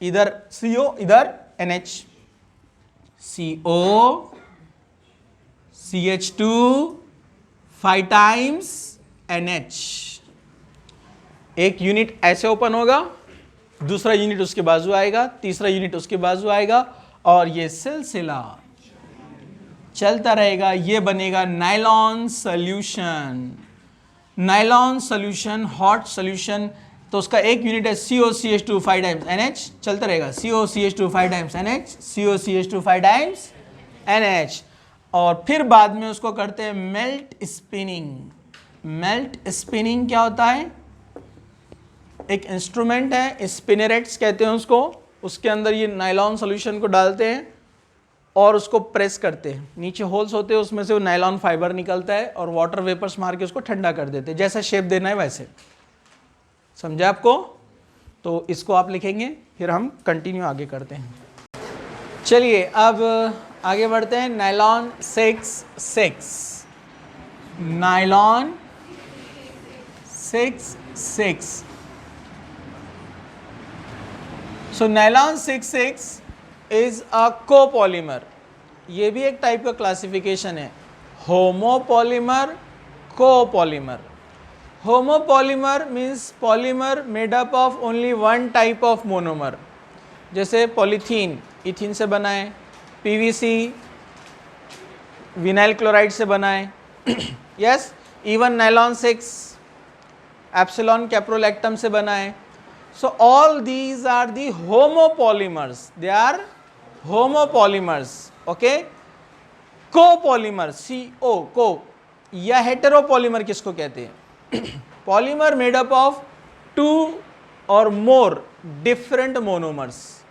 इधर CO इधर NH, CO CH2 5 times NH। एक यूनिट ऐसे ओपन होगा, दूसरा यूनिट उसके बाजू आएगा, तीसरा यूनिट उसके बाजू आएगा, और ये सिलसिला चलता रहेगा। ये बनेगा nylon solution. Nylon solution, hot solution, तो उसका एक यूनिट है COCH2 5 टाइम्स NH, चलता रहेगा COCH2 5 times NH, COCH2 5 times NH। और फिर बाद में उसको करते हैं मेल्ट स्पिनिंग। मेल्ट स्पिनिंग क्या होता है? एक इंस्ट्रूमेंट है, स्पिनरेट्स कहते हैं उसको, उसके अंदर ये नायलॉन सॉल्यूशन को डालते हैं और उसको प्रेस करते हैं, नीचे होल्स होते हैं, उसमें से वो नायलॉन फाइबर निकलता है और वाटर वेपर्स मार के उसको ठंडा कर देते हैं, जैसा शेप देना है वैसे। समझा आपको? तो इसको आप लिखेंगे, फिर हम कंटिन्यू आगे करते हैं। चलिए अब आगे बढ़ते हैं। Nylon 6-6, nylon 6-6। So nylon 6-6 is a copolymer. ये भी एक टाइप का क्लासिफिकेशन है, homopolymer, copolymer. Homopolymer means polymer made up of only one type of monomer, जैसे पॉलीथीन इथिन से बना है, PVC विनाइल क्लोराइड से बना है, yes, even nylon 6 epsilon caprolactam से बना है। So all these are the homopolymers. They are homopolymers. Okay. Copolymer, CO, co, या हेटेरोपॉलीमर किसको कहते हैं? पॉलीमर मेड अप ऑफ 2 और मोर डिफरेंट मोनोमर्स।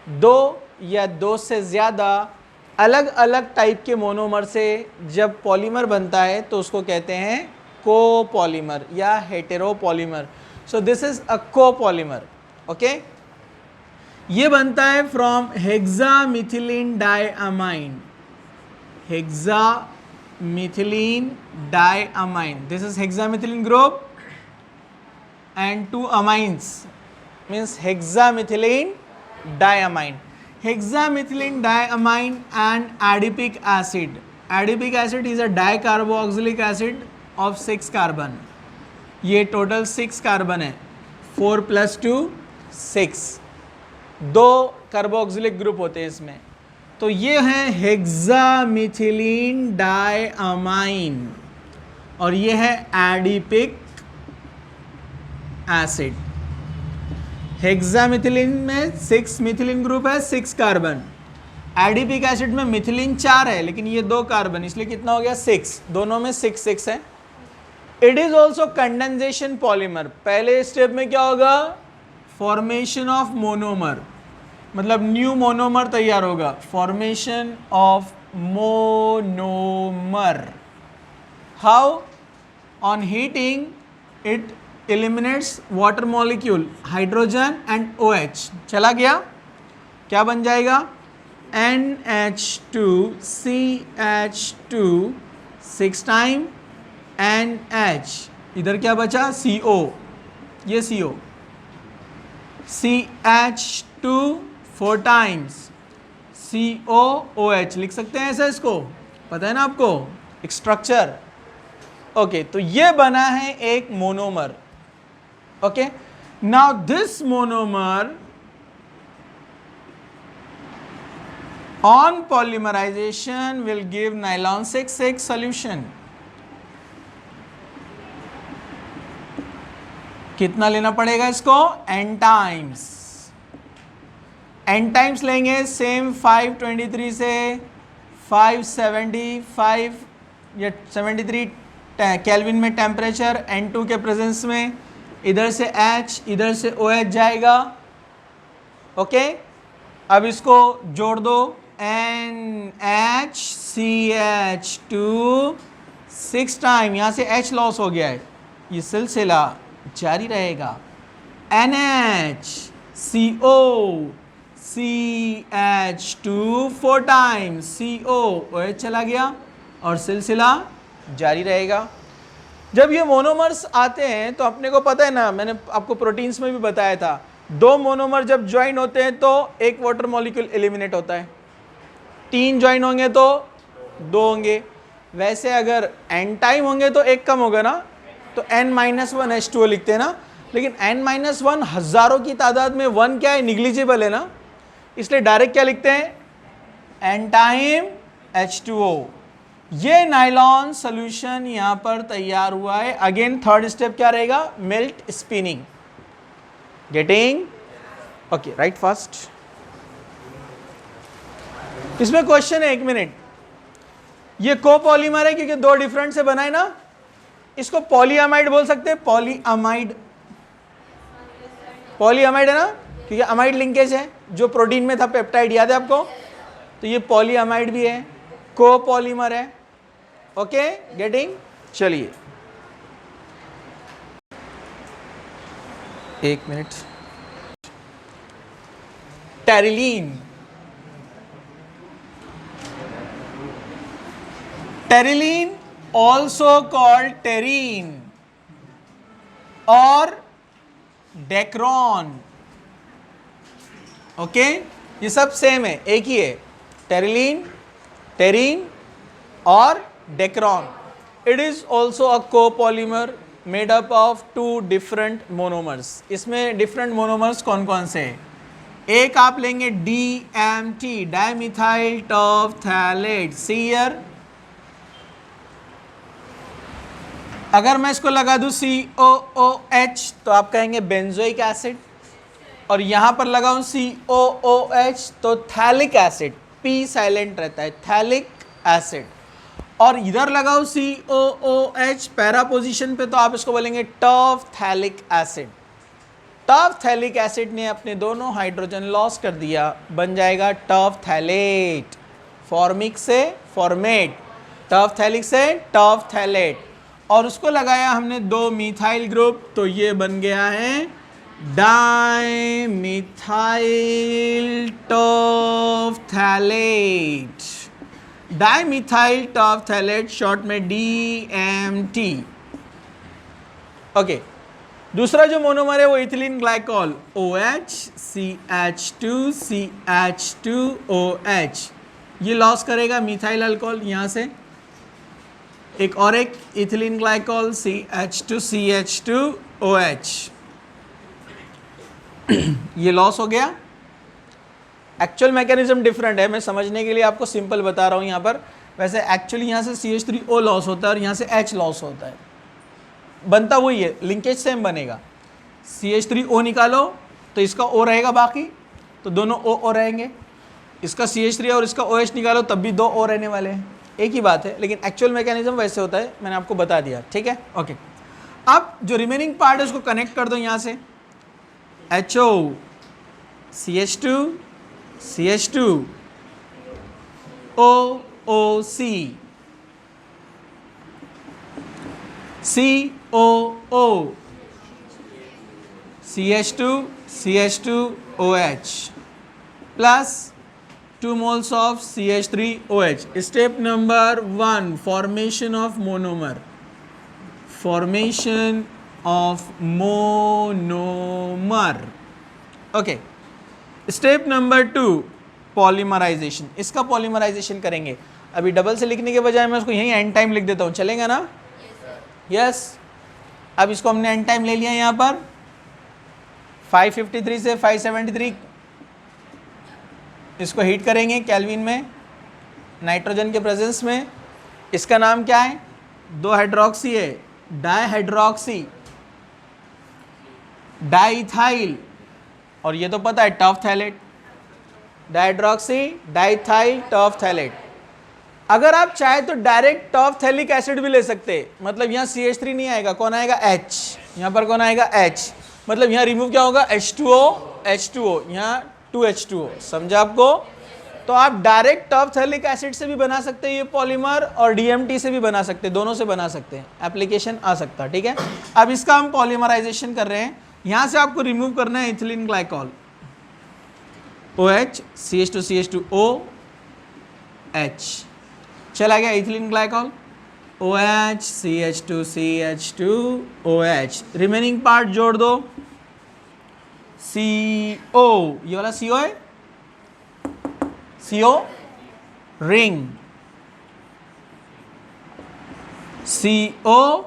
2 या 2 से ज्यादा अलग अलग टाइप के मोनोमर से जब पॉलीमर बनता है तो उसको कहते हैं कोपॉलीमर या heteropolymer. So this is a copolymer, okay? ये बनता है from hexamethylene diamine, hexamethylene diamine. This is hexamethylene group and 2 amines means hexamethylene diamine. Hexamethylene diamine and adipic acid. Adipic acid is a dicarboxylic acid of 6 carbon. ये total 6 carbon है, 4 + 2 6, 2 carboxylic group होते हैं इसमें। तो ये है हेक्सामिथिलीन diamine और ये है एडिपिक एसिड। हेक्सामिथिलीन में 6 मिथिलीन ग्रुप है, 6 कार्बन। एडिपिक एसिड में मिथिलीन 4 है लेकिन ये 2 कार्बन, इसलिए कितना हो गया 6, दोनों में 6 6 है। It is also condensation polymer. पहले स्टेप में क्या होगा, फॉर्मेशन ऑफ मोनोमर, मतलब न्यू मोनोमर तैयार होगा, formation of monomer. How, on heating it eliminates water molecule, hydrogen and OH चला गया, क्या बन जाएगा, NH2CH2 6 टाइम NH, इधर क्या बचा, CO, ये CO, CH2 4 टाइम्स COOH, लिख सकते हैं ऐसा, इसको पता है ना आपको एक स्ट्रक्चर। ओके, तो ये बना है एक monomer. Okay, now this monomer on polymerization will give nylon 6,6 solution। कितना लेना पड़ेगा इसको, n टाइम्स, n टाइम्स लेंगे, सेम 523 से 575 या 73 केल्विन में टेम्परेचर, N2 के प्रेजेंस में, इधर से H इधर से OH जाएगा। ओके, अब इसको जोड़ दो, NHCH2 6 टाइम, यहाँ से H लॉस हो गया है, ये सिलसिला जारी रहेगा, NHCO CH2 4 टाइम COOH चला गया और सिलसिला जारी रहेगा। जब ये मोनोमर्स आते हैं तो अपने को पता है ना, मैंने आपको प्रोटीन्स में भी बताया था, दो मोनोमर जब ज्वाइन होते हैं तो एक वाटर मॉलिक्यूल एलिमिनेट होता है, 3 ज्वाइन होंगे तो 2 होंगे। वैसे अगर n टाइम होंगे तो एक कम होगा ना, तो n-1 H2O लिखते हैं ना, लेकिन n-1 हजारों की तादाद में 1 क्या है, निग्लिजिबल है ना, इसलिए डायरेक्ट क्या लिखते हैं, n टाइम H2O। ये नाइलॉन सोल्यूशन यहां पर तैयार हुआ है। अगेन थर्ड स्टेप क्या रहेगा, melt spinning, getting okay, right fast. इसमें क्वेश्चन है, 1 मिनट, ये कोपॉलीमर है क्योंकि 2 डिफरेंट से बना है ना, इसको पॉलीअमाइड बोल सकते हैं, पॉलीअमाइड, पॉलीअमाइड है ना, क्योंकि अमाइड लिंकेज है जो प्रोटीन में था, पेप्टाइड याद है आपको, तो ये पॉलीअमाइड भी है, कोपॉलीमर है। ओके, गेटिंग, चलिए 1 minute. Terylene, terylene also called terrain और डेक्रॉन। ओके, ये सब सेम है, एक ही है, टेरिलीन, टेरीन और Dacron. It is also a copolymer made up of 2 different monomers. इसमें डिफरेंट मोनोमर्स कौन कौन से हैं, एक आप लेंगे DMT, डाइमिथाइल टॉफ्थैलेट, सी ईयर, अगर मैं इसको लगा दूं COOH तो आप कहेंगे बेंजोइक एसिड, और यहां पर लगाऊं COOH तो थैलिक एसिड, P साइलेंट रहता है, थैलिक एसिड, और इधर लगाओ COOH पैरा पोजीशन पे तो आप इसको बोलेंगे टॉफ्थैलिक एसिड। टॉफ्थैलिक एसिड ने अपने दोनों हाइड्रोजन लॉस कर दिया, बन जाएगा टॉफ्थैलेट, फॉर्मिक से फॉर्मेट, टॉफ्थैलिक से टॉफ्थैलेट, और उसको लगाया हमने 2 मिथाइल ग्रुप, तो ये बन गया है डाइमिथाइल टॉफ्थैलेट, डाइमिथाइल टॉफ्थैलेट, शॉर्ट में DMT। ओके, दूसरा जो मोनोमर है वो ethylene glycol, OH CH2 CH2OH, ये लॉस करेगा मिथाइल अल्कोहल यहाँ से, एक और एक इथिलीन ग्लाइकॉल CH2 CH2OH, ये लॉस हो गया। एक्चुअल मैकेनिज्म डिफरेंट है, मैं समझने के लिए आपको सिंपल बता रहा हूँ यहाँ पर। वैसे एक्चुअली यहाँ से CH3O लॉस होता है और यहाँ से H लॉस होता है, बनता वही है, लिंकेज सेम बनेगा। CH3O निकालो तो इसका O रहेगा, बाकी तो दोनों O रहेंगे, इसका CH3 और इसका OH निकालो तब भी 2 O रहने वाले हैं। एक ही बात है, लेकिन एक्चुअल मैकेनिज्म वैसे होता है, मैंने आपको बता दिया, ठीक है, ओके। अब जो रिमेनिंग पार्ट है उसको कनेक्ट कर दो यहाँ से, HO CH2 CH2 OOC COO CH2 CH2OH plus 2 moles of CH3OH. Step number 1, formation of monomer. Formation of monomer. Okay. Step number 2, polymerization. इसका polymerization करेंगे। अभी डबल से लिखने के बजाय मैं उसको यहीं एंड टाइम लिख देता हूँ, चलेगा ना? यस। अब इसको हमने एंड टाइम ले लिया यहाँ पर 553 से 573, इसको हीट करेंगे केल्विन में नाइट्रोजन के प्रेजेंस में। इसका नाम क्या है? 2 हाइड्रोक्सी है, डाईहाइड्रोक्सी डाईथाइल, और ये तो पता है tough phthalate, dihydroxy diethyl tough phthalate. अगर आप चाहे तो डायरेक्ट टॉफ थैलिक एसिड भी ले सकते, मतलब यहाँ CH3 नहीं आएगा, कौन आएगा? H। यहाँ पर कौन आएगा? H। मतलब यहाँ रिमूव क्या होगा? H2O, यहाँ 2H2O। समझा आपको? तो आप डायरेक्ट टॉफ थैलिक एसिड से भी बना सकते हैं ये पॉलीमर, और DMT से भी बना सकते हैं, दोनों से बना सकते हैं, एप्लीकेशन आ सकता है, ठीक है। अब इसका हम पॉलीमराइजेशन कर रहे हैं। यहाँ से आपको रिमूव करना है ethylene glycol, OH CH2 CH2O H, चला गया ethylene glycol, OH CH2 CH2 OH। Remaining part जोड़ दो, CO, ये वाला CO है, CO ring, COO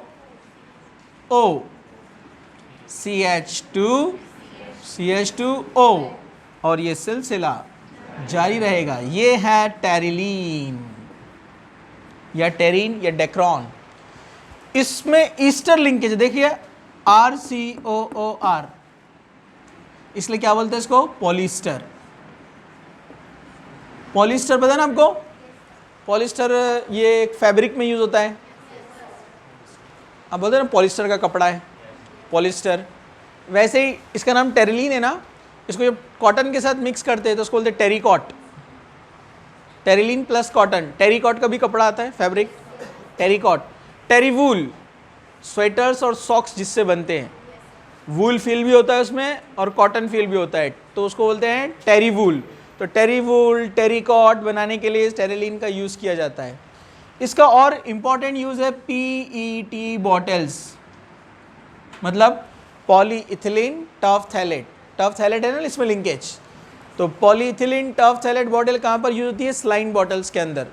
CH2 CH2O, और ये सिलसिला जारी रहेगा। ये है टेरिलीन या टेरीन या डेक्रॉन। इसमें ईस्टर लिंकेज देखिए, RCOOR, इसलिए क्या बोलते हैं इसको? पॉलिस्टर। पॉलिस्टर पता है ना आपको? पॉलिस्टर ये एक फैब्रिक में यूज होता है, आप बोलते हैं ना पॉलिस्टर का कपड़ा है पॉलिस्टर, वैसे ही इसका नाम टेरिलीन है ना। इसको जब कॉटन के साथ मिक्स करते हैं तो उसको बोलते हैं terricot, terylene plus cotton. Terricot का भी कपड़ा आता है, फैब्रिक, टेरिकॉट। टेरीवूल, स्वेटर्स और सॉक्स जिससे बनते हैं, वूल फील भी होता है उसमें और कॉटन फील भी होता है, तो उसको बोलते हैं टेरीवूल। तो टेरीवूल, टेरिकॉट बनाने के लिए टेरिलीन का यूज़ किया जाता है। इसका और इम्पॉर्टेंट यूज़ है PET बॉटल्स, मतलब polyethylene tough phthalate. Tough phthalate है ना इसमें लिंकेज, तो पॉलीइथिलीन टफ थैलेट बॉटल कहाँ पर यूज होती है? स्लाइन बॉटल्स के अंदर।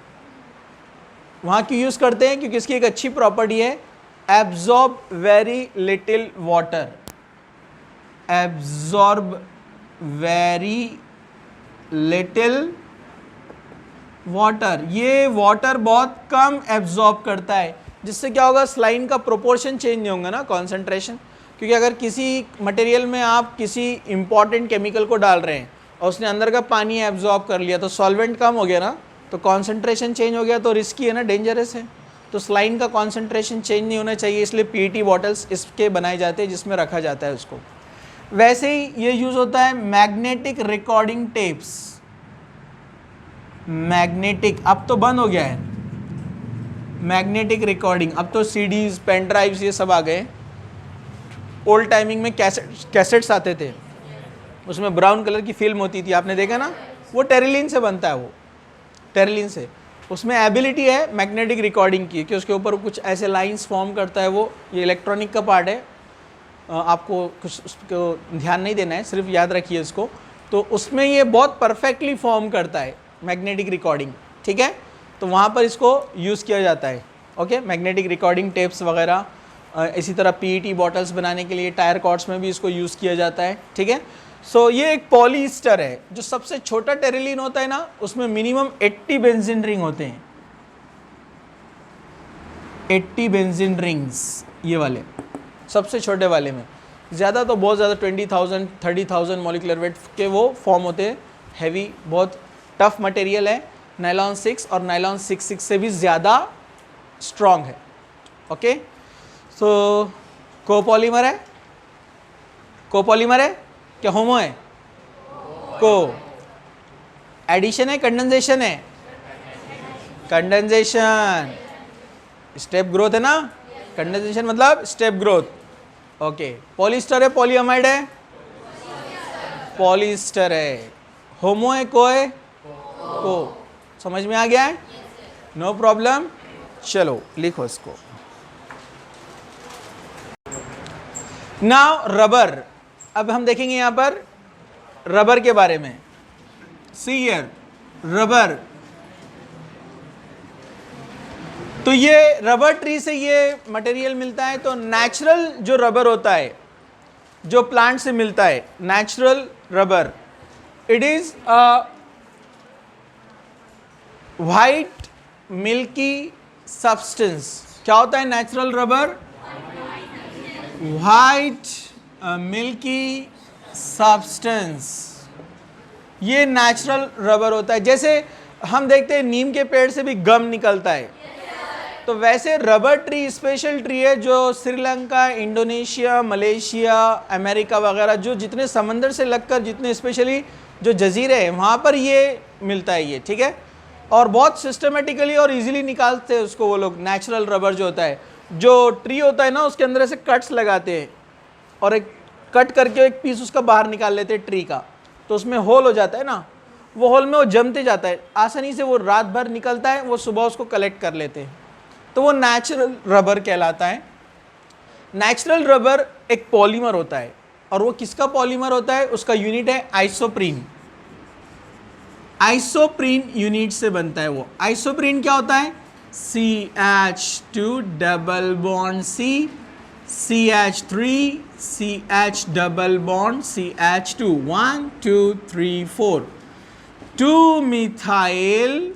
वहाँ क्यों यूज़ करते हैं? क्योंकि इसकी एक अच्छी प्रॉपर्टी है, absorb very little water, absorb very little water. ये वाटर बहुत कम एब्जॉर्ब करता है, जिससे क्या होगा? स्लाइन का प्रोपोर्शन चेंज नहीं होगा ना, कॉन्सेंट्रेशन। क्योंकि अगर किसी मटेरियल में आप किसी इंपॉर्टेंट केमिकल को डाल रहे हैं और उसने अंदर का पानी एब्जॉर्ब कर लिया, तो सॉल्वेंट कम हो गया ना, तो कॉन्सेंट्रेशन चेंज हो गया, तो रिस्की है ना, डेंजरस है। तो स्लाइन का कॉन्सेंट्रेशन चेंज नहीं होना चाहिए, इसलिए PET बॉटल्स इसके बनाए जाते हैं जिसमें रखा जाता है उसको। वैसे ही ये यूज़ होता है मैग्नेटिक रिकॉर्डिंग टेप्स। मैग्नेटिक अब तो बंद हो गया है, मैग्नेटिक रिकॉर्डिंग, अब तो CDs, पेन ड्राइव्स ये सब आ गए। ओल्ड टाइमिंग में कैसेट्स आते थे, उसमें ब्राउन कलर की फिल्म होती थी, आपने देखा ना, वो टेरिलीन से बनता है, वो टेरिलीन से। उसमें एबिलिटी है मैग्नेटिक रिकॉर्डिंग की, कि उसके ऊपर कुछ ऐसे लाइंस फॉर्म करता है वो। ये इलेक्ट्रॉनिक का पार्ट है, आपको कुछ उसको ध्यान नहीं देना है, सिर्फ याद रखिए इसको। तो उसमें ये बहुत परफेक्टली फॉर्म करता है मैग्नेटिक रिकॉर्डिंग, ठीक है। तो वहाँ पर इसको यूज़ किया जाता है, ओके, मैग्नेटिक रिकॉर्डिंग टेप्स वगैरह। इसी तरह PET बॉटल्स बनाने के लिए टायर कॉर्ड्स में भी इसको यूज़ किया जाता है, ठीक है। सो ये एक पॉलीस्टर है। जो सबसे छोटा टेरिलीन होता है ना, उसमें मिनिमम 80 बेंजीन रिंग होते हैं, 80 बेंजीन रिंग्स, ये वाले सबसे छोटे वाले में। ज़्यादा तो बहुत ज़्यादा 20,000 30,000 मॉलिक्यूलर वेट के वो फॉर्म होते हैं, हैवी, बहुत टफ मटेरियल है। नायलॉन 6 और नायलॉन 6 से भी ज़्यादा स्ट्रॉन्ग है। ओके, सो कोपॉलीमर है, कोपॉलीमर है क्या होमो है? को। एडिशन है कंडेंसेशन है? कंडेंसेशन। स्टेप ग्रोथ है ना, कंडेंसेशन मतलब स्टेप ग्रोथ। ओके, पॉलिस्टर है पॉलीअमाइड है? पॉलिस्टर है। होमो है को है? को। समझ में आ गया है? No problem. चलो लिखो इसको। नाउ रबर, अब हम देखेंगे यहां पर रबर के बारे में। See here, rubber. तो ये रबर ट्री से ये मटेरियल मिलता है। तो नेचुरल जो रबर होता है, जो प्लांट से मिलता है, natural rubber, it is a white milky substance. क्या होता है natural rubber? White milky substance. ये नेचुरल रबर होता है। जैसे हम देखते हैं नीम के पेड़ से भी गम निकलता है, तो वैसे रबर ट्री स्पेशल ट्री है जो श्रीलंका, इंडोनेशिया, मलेशिया, अमेरिका वगैरह जो जितने समंदर से लगकर जितने स्पेशली जो जजीरे हैं वहाँ पर ये मिलता है ये, ठीक है। और बहुत सिस्टमेटिकली और इजीली निकालते हैं उसको वो लोग। नेचुरल रबर जो होता है, जो ट्री होता है ना, उसके अंदर ऐसे कट्स लगाते हैं और एक कट करके एक पीस उसका बाहर निकाल लेते हैं ट्री का, तो उसमें होल हो जाता है ना, वो होल में वो जमते जाता है आसानी से, वो रात भर निकलता है, वो सुबह उसको कलेक्ट कर लेते हैं, तो वो नेचुरल रबर कहलाता है। नेचुरल रबर एक पॉलीमर होता है, और वो किसका पॉलीमर होता है? उसका यूनिट है आइसोप्रीन। आइसोप्रीन यूनिट से बनता है वो। आइसोप्रीन क्या होता है? CH2 double bond C, CH3, CH double bond CH2, 1 2 3 4, 2 methyl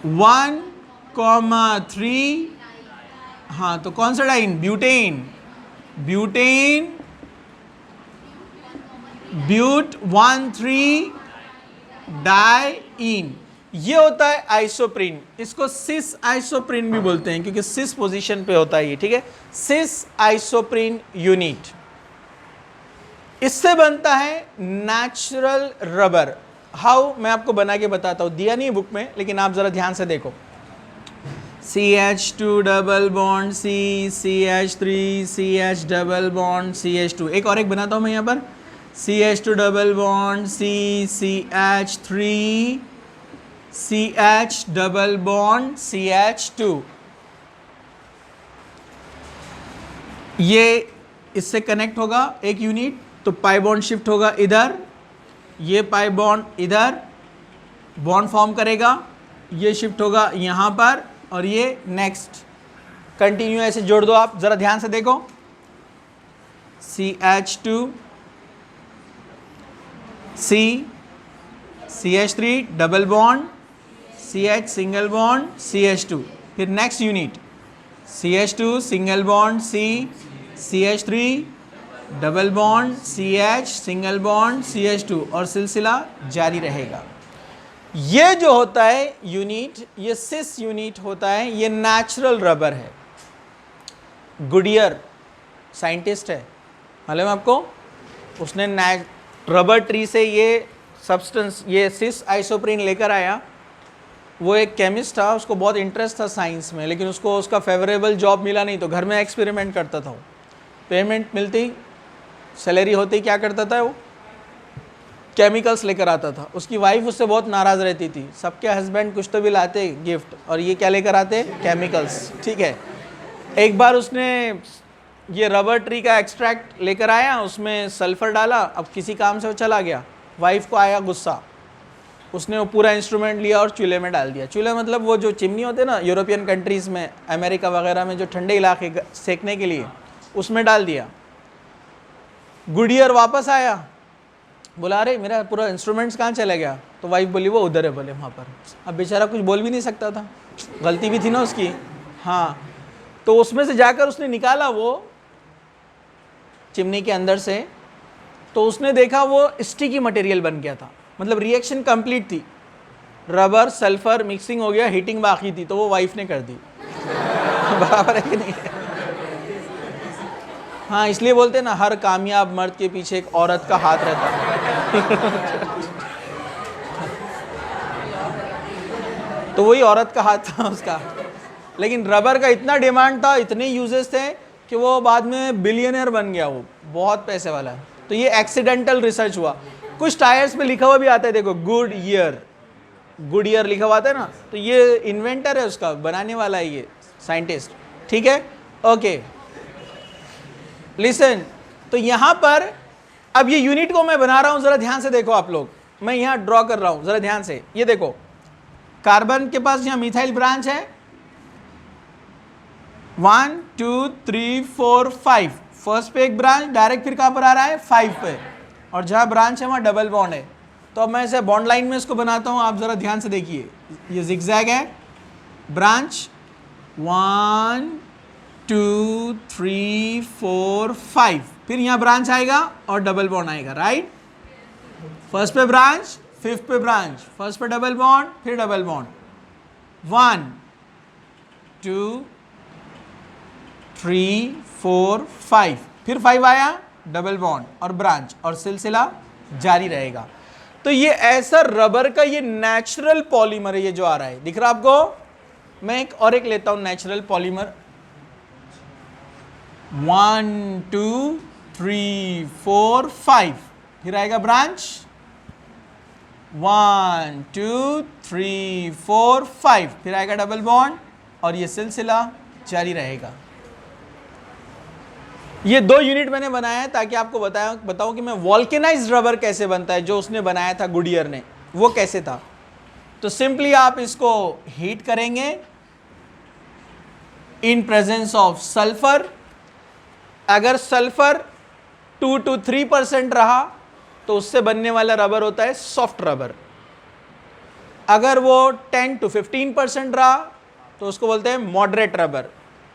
1,3। हाँ, तो कौन सा diene? Butane. Butane buta 1,3 diene, ये होता है आइसोप्रीन। इसको सिस आइसोप्रीन भी बोलते हैं क्योंकि सिस पोजीशन पे होता है ये, ठीक है। सिस आइसोप्रीन यूनिट, इससे बनता है नेचुरल रबर। हाउ, मैं आपको बना के बताता हूं, दिया नहीं बुक में, लेकिन आप जरा ध्यान से देखो। CH2 double bond C, CH3, CH double bond CH2। एक और एक बनाता हूं मैं यहां पर, CH2 double bond C, CH3, CH double bond CH2। ये इससे कनेक्ट होगा एक यूनिट, तो पाई बॉन्ड शिफ्ट होगा इधर, ये पाई बॉन्ड इधर बॉन्ड फॉर्म करेगा, ये शिफ्ट होगा यहाँ पर, और ये नेक्स्ट कंटिन्यू ऐसे जोड़ दो। आप ज़रा ध्यान से देखो, CH2 C, CH3 double bond CH single bond CH2, फिर next unit CH2 single bond C, CH3 double bond CH single bond CH2, और सिलसिला जारी रहेगा। ये जो होता है यूनिट, ये सिस यूनिट होता है, ये नेचुरल रबर है। गुडियर साइंटिस्ट है, मालूम आपको, उसने रबर ट्री से ये सब्सटेंस, ये सिस आइसोप्रीन लेकर आया। वो एक केमिस्ट था, उसको बहुत इंटरेस्ट था साइंस में, लेकिन उसको उसका फेवरेबल जॉब मिला नहीं, तो घर में एक्सपेरिमेंट करता था वो। पेमेंट मिलती, सैलरी होती, क्या करता था वो? केमिकल्स लेकर आता था। उसकी वाइफ उससे बहुत नाराज़ रहती थी, सबके हस्बैंड कुछ तो भी लाते गिफ्ट, और ये क्या लेकर आते? केमिकल्स, ठीक है। एक बार उसने ये रबर ट्री का एक्सट्रैक्ट लेकर आया, उसमें सल्फ़र डाला, अब किसी काम से वो चला गया, वाइफ को आया गुस्सा, उसने वो पूरा इंस्ट्रूमेंट लिया और चूल्हे में डाल दिया। चूल्हा मतलब वो जो चिमनी होते ना यूरोपियन कंट्रीज़ में, अमेरिका वगैरह में जो ठंडे इलाके सेकने के लिए, उसमें डाल दिया। गुडियर वापस आया, बोला अरे मेरा पूरा इंस्ट्रूमेंट्स कहाँ चला गया? तो वाइफ बोली वो उधर है, बोले वहाँ पर। अब बेचारा कुछ बोल भी नहीं सकता था, गलती भी थी ना उसकी। हाँ, तो उसमें से जाकर उसने निकाला वो चिमनी के अंदर से, तो उसने देखा वो स्टिकी मटेरियल बन गया था, मतलब रिएक्शन कंप्लीट थी, रबर सल्फर मिक्सिंग हो गया, हीटिंग बाकी थी तो वो वाइफ ने कर दी। बराबर है कि नहीं? हाँ, इसलिए बोलते हैं ना, हर कामयाब मर्द के पीछे एक औरत का हाथ रहता है। तो वही औरत का हाथ था उसका। लेकिन रबर का इतना डिमांड था, इतने यूजेस थे कि वो बाद में बिलियनियर बन गया, वो बहुत पैसे वाला है। तो ये एक्सीडेंटल रिसर्च हुआ। कुछ टायर्स पे लिखा हुआ भी आता है, देखो गुड ईयर लिखा हुआ आता है ना, तो ये इन्वेंटर है उसका, बनाने वाला है ये साइंटिस्ट। ठीक है, ओके लिसन। तो यहां पर अब ये यूनिट को मैं बना रहा हूं, जरा ध्यान से देखो आप लोग, मैं यहां ड्रॉ कर रहा हूं, जरा ध्यान से ये देखो। कार्बन के पास यहां मिथाइल ब्रांच है, 1 2 3 4 5, फर्स्ट पे एक ब्रांच डायरेक्ट, फिर कहां पर आ रहा है 5 पे, और जहां ब्रांच है वहां डबल बॉन्ड है। तो अब मैं इसे बॉन्ड लाइन में इसको बनाता हूं, आप जरा ध्यान से देखिए। ये जिगजैग है, ब्रांच 1 2 3 4 5, फिर यहां ब्रांच आएगा और डबल बॉन्ड आएगा, राइट। फर्स्ट पे ब्रांच, फिफ्थ पे ब्रांच, फर्स्ट पे डबल बॉन्ड, फिर डबल बॉन्ड, 1 2 3 4 5, फिर 5 आया, डबल बॉन्ड और ब्रांच, और सिलसिला जारी रहेगा। तो ये ऐसा रबर का ये नेचुरल पॉलीमर है, ये जो आ रहा है, दिख रहा आपको। मैं एक लेता हूं नेचुरल पॉलीमर, 1 2 3 4 5, फिर आएगा ब्रांच, 1 2 3 4 5, फिर आएगा डबल बॉन्ड, और ये सिलसिला जारी रहेगा। ये 2 यूनिट मैंने बनाया है ताकि आपको बताऊं कि मैं वॉल्केनाइज्ड रबर कैसे बनता है, जो उसने बनाया था गुडियर ने, वो कैसे था। तो सिंपली आप इसको हीट करेंगे इन प्रेजेंस ऑफ सल्फर। अगर सल्फर 2 to 3% रहा तो उससे बनने वाला रबर होता है सॉफ्ट रबर। अगर वो 10 to 15% रहा तो उसको बोलते हैं मॉडरेट रबर,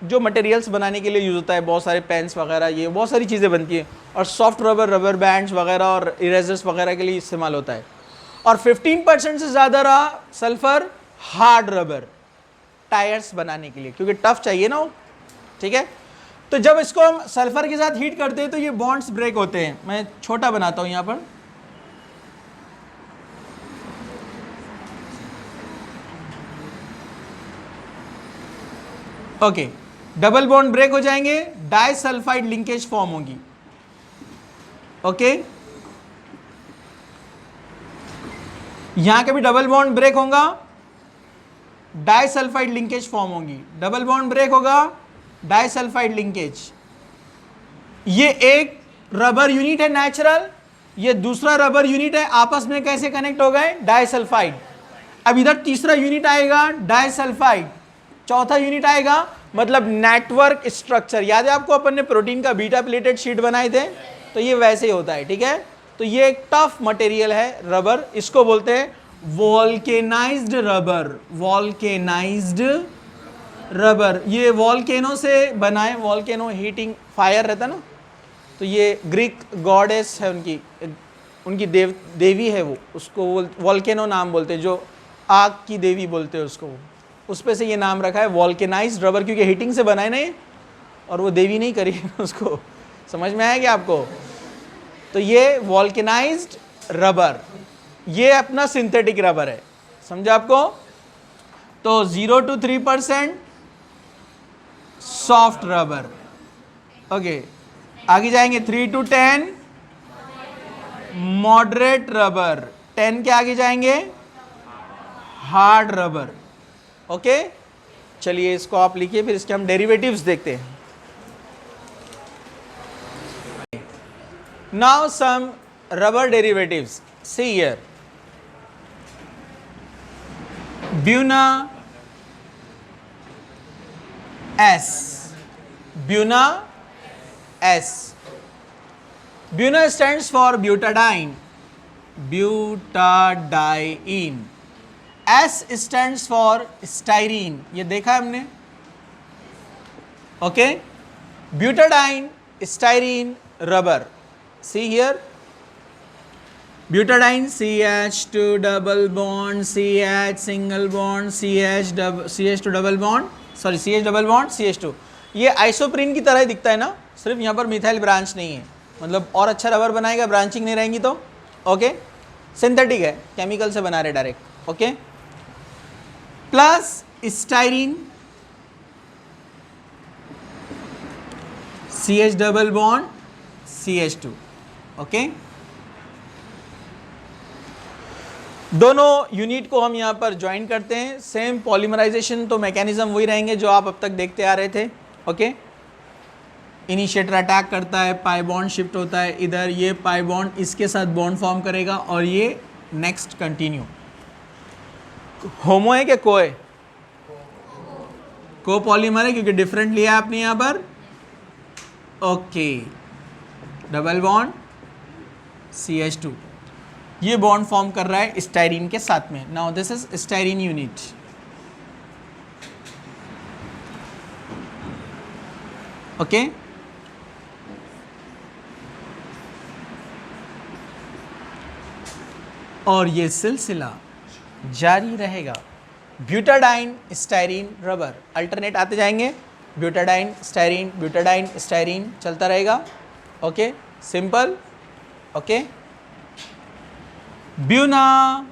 जो मटेरियल्स बनाने के लिए यूज़ होता है, बहुत सारे पेन्स वगैरह, ये बहुत सारी चीज़ें बनती हैं। और सॉफ्ट रबर, रबर बैंड्स वगैरह और इरेजर्स वगैरह के लिए इस्तेमाल होता है। और 15% से ज़्यादा रहा सल्फर, हार्ड रबर, टायर्स बनाने के लिए, क्योंकि टफ चाहिए ना वो। ठीक है, तो जब इसको हम सल्फर के साथ हीट करते हैं तो ये बॉन्ड्स ब्रेक होते हैं। मैं छोटा बनाता हूं यहां पर, ओके, डबल बॉन्ड ब्रेक हो जाएंगे, डाइसल्फाइड लिंकेज फॉर्म होगी। ओके, यहां के भी डबल बॉन्ड ब्रेक होगा, डाइसल्फाइड लिंकेज फॉर्म होगी, डबल बॉन्ड ब्रेक होगा, डाइसल्फाइड लिंकेज। ये एक रबर यूनिट है नेचुरल, ये दूसरा रबर यूनिट है, आपस में कैसे कनेक्ट हो गए, डाइसल्फाइड। अब इधर तीसरा यूनिट आएगा डाइसल्फाइड, चौथा यूनिट आएगा, मतलब नेटवर्क स्ट्रक्चर। याद है आपको, अपन ने प्रोटीन का बीटा प्लेटेड शीट बनाए थे, तो ये वैसे ही होता है। ठीक है, तो ये एक टफ मटेरियल है रबर, इसको बोलते हैं वॉल्केनाइज्ड रबर। वॉल्केनाइज्ड रबर, ये वॉल्केनो से बना है, वॉल्केनो हीटिंग फायर रहता ना, तो ये ग्रीक गॉडेस है, उनकी देवी है वो, उसको वॉल्केनो नाम बोलते हैं, जो आग की देवी बोलते हैं उसको, उस पे से ये नाम रखा है वॉल्केनाइज्ड रबर, क्योंकि हीटिंग से बना है ना ये, और वो देवी नहीं करी उसको। समझ में आया क्या आपको? तो ये वॉल्केनाइज्ड रबर, ये अपना सिंथेटिक रबर है, समझा आपको। तो 0 to 3% सॉफ्ट रबर। ओके, आगे जाएंगे 3 to 10 मॉडरेट रबर, 10 के आगे जाएंगे हार्ड रबर। ओके, चलिए इसको आप लिखिए, फिर इसके हम डेरिवेटिव्स देखते हैं। Now some rubber derivatives, see here, Buna S, Buna S. Buna stands for butadiene, butadiene. S stands for styrene, ये देखा हमने। Okay, butadiene, styrene, rubber. See here, butadiene CH2 double bond CH single bond CH2 double bond, sorry CH double bond CH2। ये isoprene की तरह ही दिखता है ना, सिर्फ यहाँ पर मिथाइल ब्रांच नहीं है, मतलब और अच्छा रबर बनाएगा, ब्रांचिंग नहीं रहेंगी तो। ओके, सिंथेटिक है, केमिकल से बना रहे direct. Okay, plus styrene CH double bond CH2। Okay, दोनों यूनिट को हम यहाँ पर ज्वाइन करते हैं। सेम पॉलीमराइजेशन तो मैकेनिज्म वही रहेंगे जो आप अब तक देखते आ रहे थे। ओके, इनिशिएटर अटैक करता है, पाई बॉन्ड शिफ्ट होता है इधर, ये पाई बॉन्ड इसके साथ बॉन्ड फॉर्म करेगा और ये नेक्स्ट कंटिन्यू। होमो है क्या को है? को पॉलीमर है क्योंकि डिफरेंट लिया आपने यहाँ पर। ओके, डबल बॉन्ड CH2, ये बॉन्ड फॉर्म कर रहा है स्टाइरीन के साथ में। Now this is styrene unit. Okay, और ये सिलसिला जारी रहेगा। ब्यूटाडाइन स्टाइरीन रबर अल्टरनेट आते जाएंगे, ब्यूटाडाइन स्टाइरीन चलता रहेगा। Okay, simple. Okay, Buna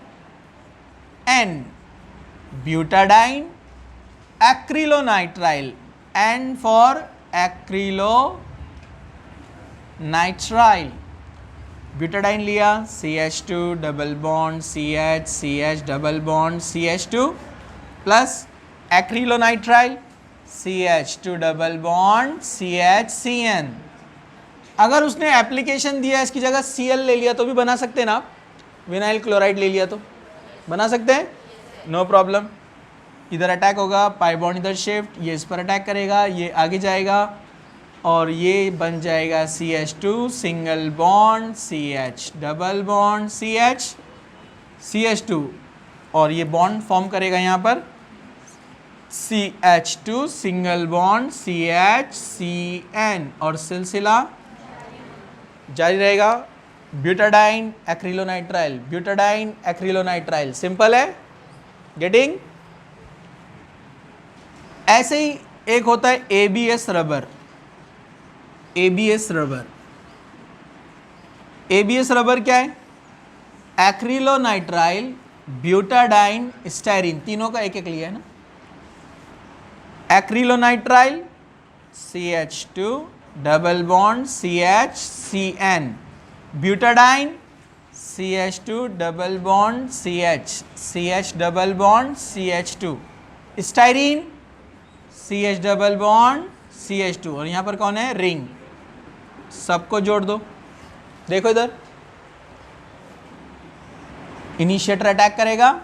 N butadiene acrylonitrile, N for acrylonitrile. Butadiene लिया CH2 double bond CH double bond CH2 plus acrylonitrile CH2 double bond CN। अगर उसने एप्लीकेशन दिया इसकी जगह Cl ले लिया तो भी बना सकते हैं ना आप, विनाइल क्लोराइड ले लिया तो बना सकते हैं, नो प्रॉब्लम। इधर अटैक होगा, पाई बॉन्ड इधर शिफ्ट, ये इस पर अटैक करेगा, ये आगे जाएगा और ये बन जाएगा CH2 single bond CH double bond CH2 और ये बॉन्ड फॉर्म करेगा यहाँ पर CH2 सिंगल बॉन्ड CN और सिलसिला जारी रहेगा। ब्यूटाडाइन एक्रिलोनाइट्राइल, सिंपल है, गेटिंग। ऐसे ही एक होता है ABS रबर। ABS रबर क्या है? एक्रिलोनाइट्राइल ब्यूटाडाइन स्टाइरीन, तीनों का एक एक लिया है ना। Acrylonitrile CH2 double bond CN, butadiene CH2 double bond CH double bond CH2, styrene CH double bond CH2 और यहाँ पर कौन है? रिंग। सबको जोड़ दो, देखो इधर इनिशिएटर अटैक करेगा,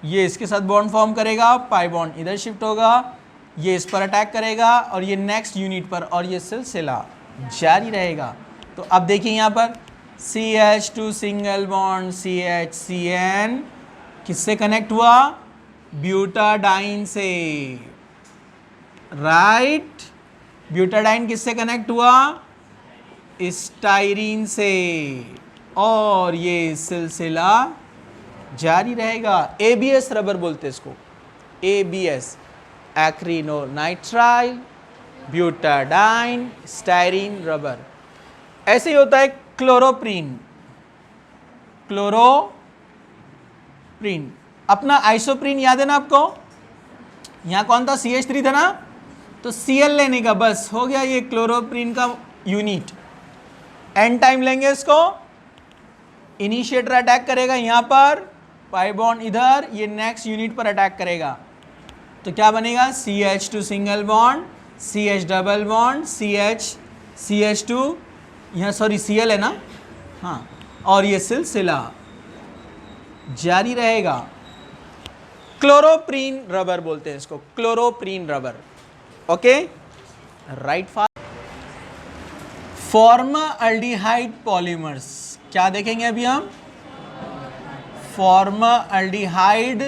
ये इसके साथ बॉन्ड फॉर्म करेगा, पाई बॉन्ड इधर शिफ्ट होगा, ये इस पर अटैक करेगा और ये नेक्स्ट यूनिट पर, और ये सिलसिला जारी रहेगा। तो अब देखिए यहाँ पर CH2 सिंगल बॉन्ड CN किससे कनेक्ट हुआ? ब्यूटाडाइन से, राइट। ब्यूटाडाइन किससे कनेक्ट हुआ? स्टाइरीन से, और ये सिलसिला जारी रहेगा। ABS रबर बोलते हैं इसको, ABS acrylonitrile butadiene styrene rubber. ऐसे ही होता है क्लोरोप्रीन। अपना आइसोप्रीन याद है ना आपको? यहाँ कौन था? CH3 था ना, तो Cl लेने का, बस हो गया ये क्लोरोप्रीन का यूनिट। एन टाइम लेंगे इसको, इनिशिएटर अटैक करेगा यहाँ पर, पाई बॉन्ड इधर, ये नेक्स्ट यूनिट पर अटैक करेगा, तो क्या बनेगा? CH2 single bond CH double bond CH2, यहाँ सॉरी Cl है ना, हाँ, और ये सिलसिला जारी रहेगा। क्लोरोप्रीन रबर बोलते हैं इसको, chloroprene rubber. Okay, right. Formaldehyde polymers क्या देखेंगे अभी हम? Formaldehyde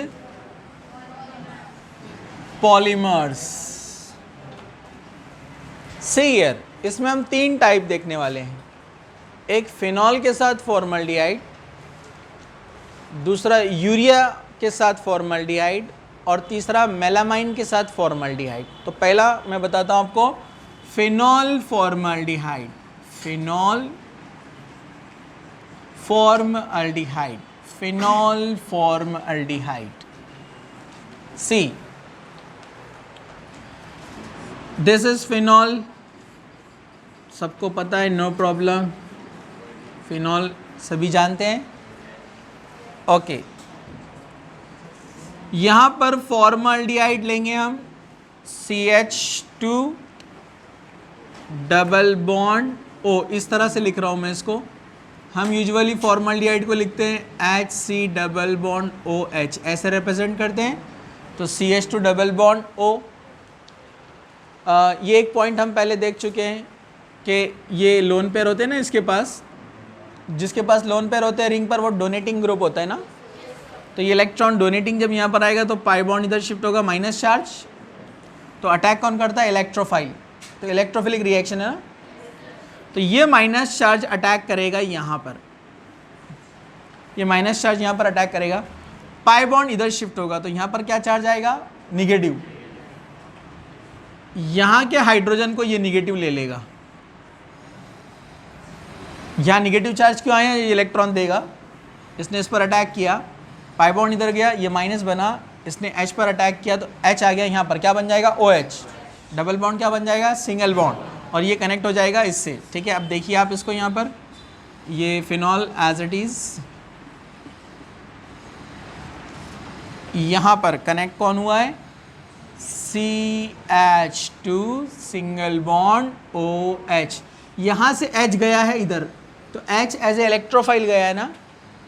polymers. सी हियर, इसमें हम 3 टाइप देखने वाले हैं। एक फिनॉल के साथ फॉर्मल्डिहाइड, दूसरा यूरिया के साथ फॉर्मल्डिहाइड और तीसरा मेलामाइन के साथ फॉर्मल्डिहाइड। तो पहला मैं बताता हूँ आपको, phenol formaldehyde, phenol formaldehyde, phenol formaldehyde. See this is phenol, सबको पता है, नो प्रॉब्लम, फिनॉल सभी जानते हैं। ओके, यहां पर फॉर्मल्डिहाइड लेंगे हम, CH2 डबल बॉन्ड O, इस तरह से लिख रहा हूं मैं इसको। हम यूजुअली फॉर्मल्डिहाइड को लिखते हैं HC डबल बॉन्ड OH, ऐसे रिप्रेजेंट करते हैं। तो CH2 डबल बॉन्ड O। ये एक पॉइंट हम पहले देख चुके हैं कि ये लोन पेयर होते हैं ना, इसके पास, जिसके पास लोन पेयर होते हैं रिंग पर, वो डोनेटिंग ग्रुप होता है ना। तो ये इलेक्ट्रॉन डोनेटिंग जब यहाँ पर आएगा तो पाई बॉन्ड इधर शिफ्ट होगा, माइनस चार्ज। तो अटैक कौन करता है? इलेक्ट्रोफाइल। तो इलेक्ट्रोफिलिक रिएक्शन है ना। तो ये माइनस चार्ज अटैक करेगा यहाँ पर, ये माइनस चार्ज यहाँ पर अटैक करेगा, पाई बॉन्ड इधर शिफ्ट होगा, तो यहाँ पर क्या चार्ज आएगा? निगेटिव। यहाँ के हाइड्रोजन को ये निगेटिव ले लेगा। यहाँ निगेटिव चार्ज क्यों आया? ये इलेक्ट्रॉन देगा, इसने इस पर अटैक किया, पाई बॉन्ड इधर गया, ये माइनस बना, इसने H पर अटैक किया तो H आ गया, यहाँ पर क्या बन जाएगा? OH। डबल बॉन्ड क्या बन जाएगा? सिंगल बॉन्ड, और ये कनेक्ट हो जाएगा इससे। ठीक है, अब देखिए आप इसको यहाँ पर, ये फिनॉल एज इट इज, यहाँ पर कनेक्ट कौन हुआ है? CH2 single bond OH। यहाँ से H गया है इधर, तो H एज ए इलेक्ट्रोफाइल गया है ना,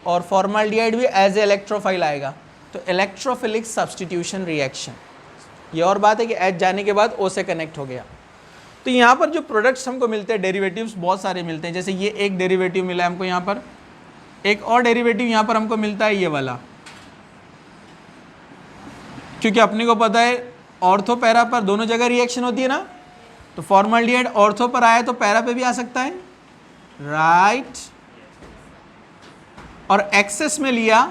और फॉर्मल्डिहाइड भी एज ए इलेक्ट्रोफाइल आएगा। तो इलेक्ट्रोफिलिक सब्स्टिट्यूशन रिएक्शन, ये और बात है कि H जाने के बाद O से कनेक्ट हो गया। तो यहाँ पर जो प्रोडक्ट्स हमको मिलते हैं, डेरिवेटिव्स बहुत सारे मिलते हैं। जैसे ये एक डेरिवेटिव मिला है हमको यहाँ पर, एक और डेरिवेटिव यहाँ पर हमको मिलता है ये वाला, क्योंकि अपने को पता है ऑर्थो पैरा पर दोनों जगह रिएक्शन होती है ना। तो फॉर्मल्डिहाइड ऑर्थो पर आया तो पैरा पे भी आ सकता है, राइट। और एक्सेस में लिया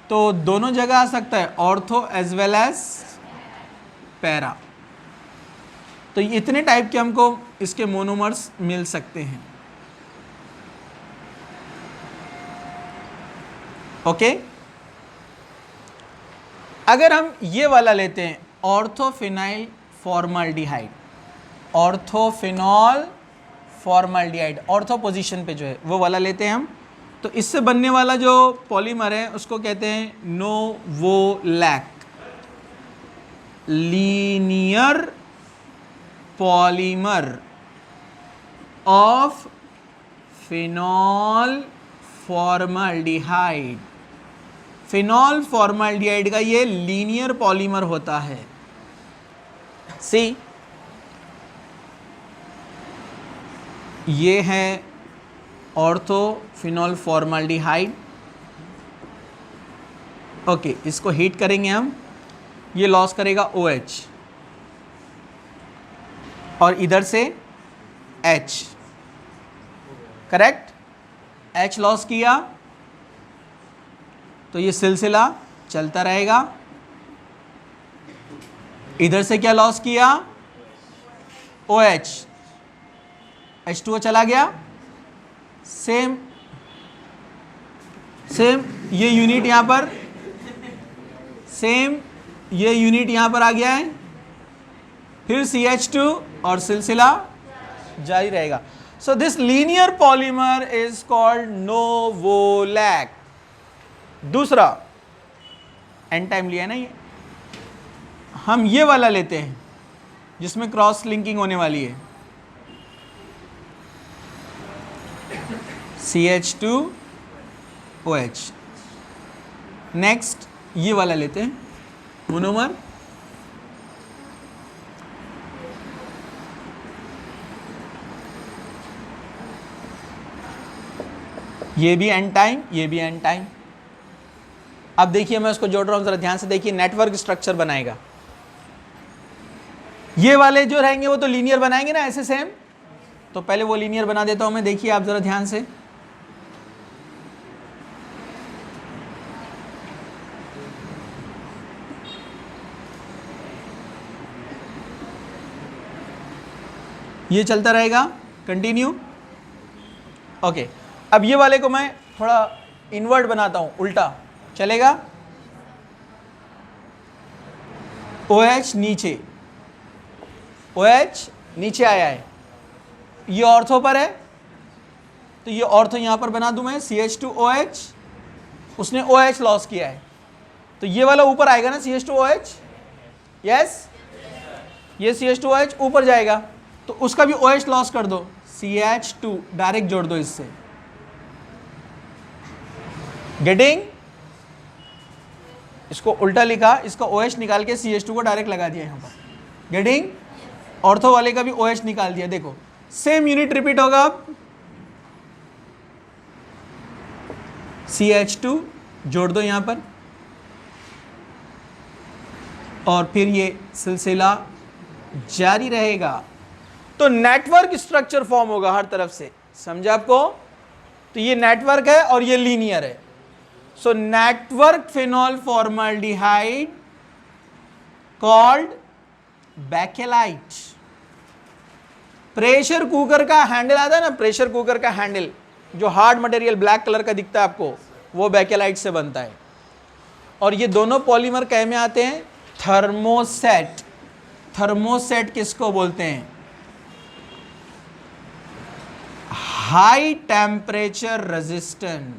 तो दोनों जगह आ सकता है, ortho as well as para. तो इतने टाइप के हमको इसके मोनोमर्स मिल सकते हैं। ओके, अगर हम ये वाला लेते हैं, orthophenyl formaldehyde, orthophenol formaldehyde, ortho position पे जो है वो वाला लेते हैं हम, तो इससे बनने वाला जो पॉलीमर है उसको कहते हैं novolac, linear polymer of phenol formaldehyde. Phenol formaldehyde का ये लीनियर पॉलीमर होता है। सी, ये है ऑर्थो फिनॉल फॉर्मल्डिहाइड। ओके, इसको हीट करेंगे हम, ये लॉस करेगा OH और इधर से H, करेक्ट। H लॉस किया तो ये सिलसिला चलता रहेगा। इधर से क्या लॉस किया? OH, H2O चला गया, सेम ये यूनिट यहाँ पर, सेम ये यूनिट यहाँ पर आ गया है, फिर CH2 और सिलसिला जारी रहेगा। So this linear polymer is called novolac. दूसरा एन टाइम लिया है ना, ये हम ये वाला लेते हैं जिसमें क्रॉस लिंकिंग होने वाली है, CH2OH। नेक्स्ट ये वाला लेते हैं मोनोमर, ये भी एन टाइम, ये भी एन टाइम। अब देखिए मैं उसको जोड़ रहा हूं, जरा ध्यान से देखिए, नेटवर्क स्ट्रक्चर बनाएगा। ये वाले जो रहेंगे वो तो लीनियर बनाएंगे ना ऐसे सेम, तो पहले वो लीनियर बना देता हूं मैं, देखिए आप जरा ध्यान से। ये चलता रहेगा, कंटिन्यू। ओके, अब ये वाले को मैं थोड़ा इन्वर्ट बनाता हूं, उल्टा चलेगा। OH नीचे, OH नीचे आया है, ये ऑर्थो पर है, तो ये ऑर्थो यहां पर बना दूं मैं, CH2OH, उसने OH लॉस किया है, तो ये वाला ऊपर आएगा ना CH2OH, यस, ये CH2OH ऊपर जाएगा, तो उसका भी OH लॉस कर दो, CH2 डायरेक्ट जोड़ दो इससे, गेटिंग। इसको उल्टा लिखा, इसका OH निकाल के CH2 को डायरेक्ट लगा दिया यहां पर, गेटिंग। ऑर्थो वाले का भी OH निकाल दिया, देखो सेम यूनिट रिपीट होगा। अब CH2 जोड़ दो यहां पर, और फिर ये सिलसिला जारी रहेगा, तो नेटवर्क स्ट्रक्चर फॉर्म होगा हर तरफ से, समझा आपको। तो ये नेटवर्क है और ये लीनियर है, so network phenol formaldehyde called Bakelite. Pressure cooker का हैंडल आता है ना, प्रेशर कुकर का हैंडल जो हार्ड मटेरियल ब्लैक कलर का दिखता है आपको, वो बैकेलाइट से बनता है। और ये दोनों पॉलीमर कै में आते हैं, थर्मोसेट। थर्मोसेट किसको बोलते हैं? High temperature resistant.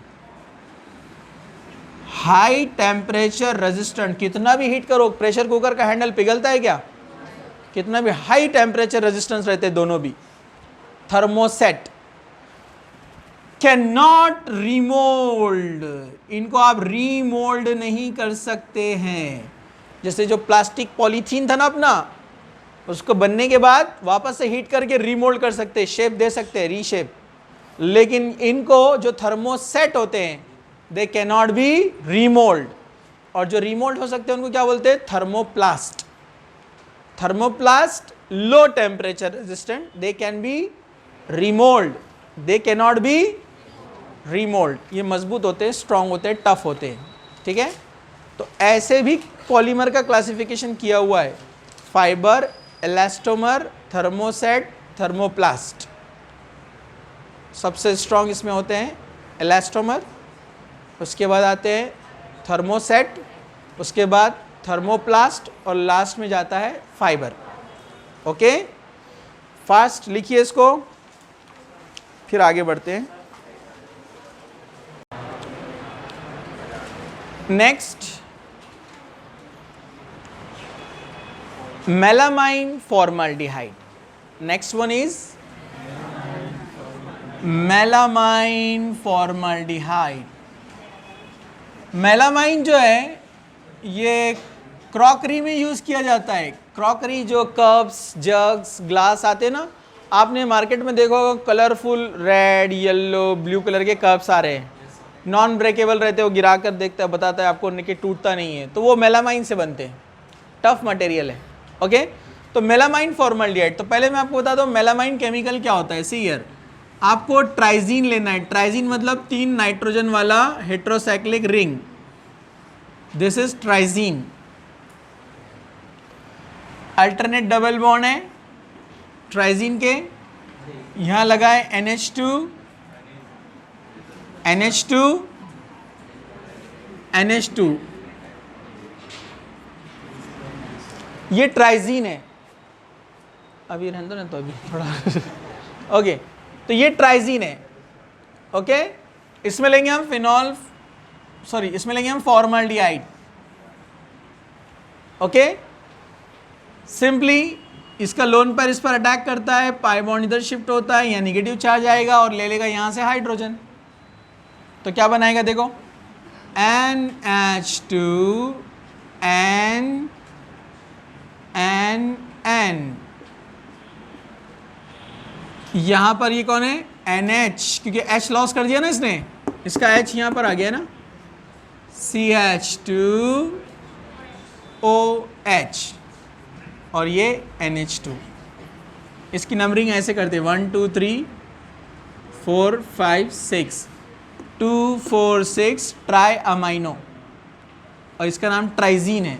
High temperature resistant, कितना भी हीट करो प्रेशर कुकर का हैंडल पिघलता है क्या? कितना भी, हाई टेम्परेचर रेजिस्टेंस रहते हैं दोनों भी। थर्मोसेट कैन नॉट रीमोल्ड, इनको आप रीमोल्ड नहीं कर सकते हैं। जैसे जो प्लास्टिक पॉलीथीन था ना अपना, उसको बनने के बाद वापस से हीट करके रीमोल्ड कर सकते हैं, शेप दे सकते हैं, रीशेप। लेकिन इनको जो थर्मोसेट होते हैं, they can not be remould. और जो रीमोल्ड हो सकते हैं उनको क्या बोलते हैं? Thermoplast. Thermoplast low temperature resistant, they can be remould, they can not be remould. ये मजबूत होते हैं, स्ट्रांग होते हैं, टफ होते हैं, ठीक है। तो ऐसे भी पॉलीमर का क्लासिफिकेशन किया हुआ है, फाइबर, इलास्टोमर, थर्मोसेट, थर्मोप्लास्ट। सबसे स्ट्रांग इसमें होते हैं इलास्टोमर, उसके बाद आते हैं थर्मोसेट, उसके बाद थर्मोप्लास्ट, और लास्ट में जाता है फाइबर। ओके, फास्ट लिखिए इसको, फिर आगे बढ़ते हैं। Next, melamine formaldehyde. Next one is melamine formaldehyde. Melamine जो है ये क्रॉकरी में यूज़ किया जाता है। क्रॉकरी जो कप्स, जग्स, ग्लास आते हैं ना, आपने मार्केट में देखा होगा colourful red, yellow, blue colour के कप्स आ रहे हैं, नॉन ब्रेकेबल रहते हैं, वो गिरा कर देखता है, बताता है आपको कि टूटता नहीं है, तो वो मेलामाइन से बनते हैं, टफ मटेरियल है। ओके, तो मेलामाइन फॉर्मल्डिहाइड। तो पहले मैं आपको बता दूं मेलामाइन केमिकल क्या होता है। सी हियर, आपको ट्राइजीन लेना है। ट्राइजीन मतलब 3 नाइट्रोजन वाला heterocyclic ring, this is triazine. Alternate double bond है ट्राइजीन के, यहां लगा है NH2, NH2, NH2, ये ट्राइजीन है। अभी रहने दो ना, तो अभी थोड़ा ओके, तो ये ट्राइजीन है। ओके, इसमें लेंगे हम फिनॉल, सॉरी इसमें लेंगे हम फॉर्मल्डिहाइड। ओके, सिंपली इसका लोन पेयर इस पर अटैक करता है, पाई बॉन्ड इधर शिफ्ट होता है, यहाँ निगेटिव चार्ज आएगा और ले लेगा यहाँ से हाइड्रोजन। तो क्या बनाएगा देखो, NH2 N यहां पर ये कौन है? NH, क्योंकि H लॉस कर दिया ना इसने, इसका H यहां पर आ गया ना, CH2OH, और ये NH2, इसकी नंबरिंग ऐसे करते हैं 1 2 3 4 5 6 2 4 6 ट्राई अमाइनो, और इसका नाम ट्राइजीन है,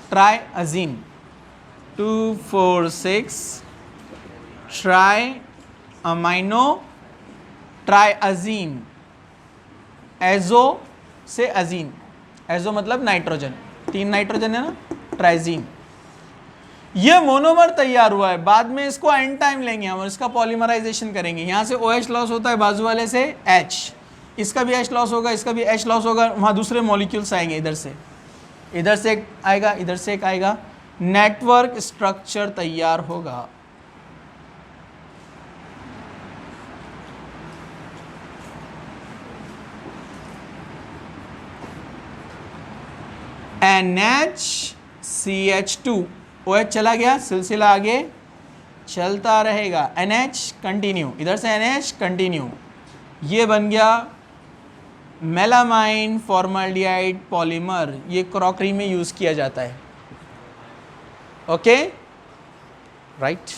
ट्राइअजीन। 2 4 6 ट्राई अमाइनो ट्राइअजीन, एजो से अजीन, एजो मतलब नाइट्रोजन, 3 नाइट्रोजन है ना, ट्राइजीन। ये मोनोमर तैयार हुआ है, बाद में इसको एन टाइम लेंगे हम और इसका पॉलीमराइजेशन करेंगे। यहाँ से OH लॉस होता है, बाजू वाले से H, इसका भी H लॉस होगा, इसका भी H लॉस होगा, वहाँ दूसरे मॉलिक्यूल्स आएंगे, इधर से एक आएगा, इधर से एक आएगा, नेटवर्क स्ट्रक्चर तैयार होगा। NHCH2, OH चला गया, सिलसिला आगे चलता रहेगा, NH कंटिन्यू, इधर से NH कंटिन्यू, ये बन गया मेलामाइन फॉर्मल्डिहाइड पॉलीमर, ये क्रॉकरी में यूज किया जाता है। Okay, right.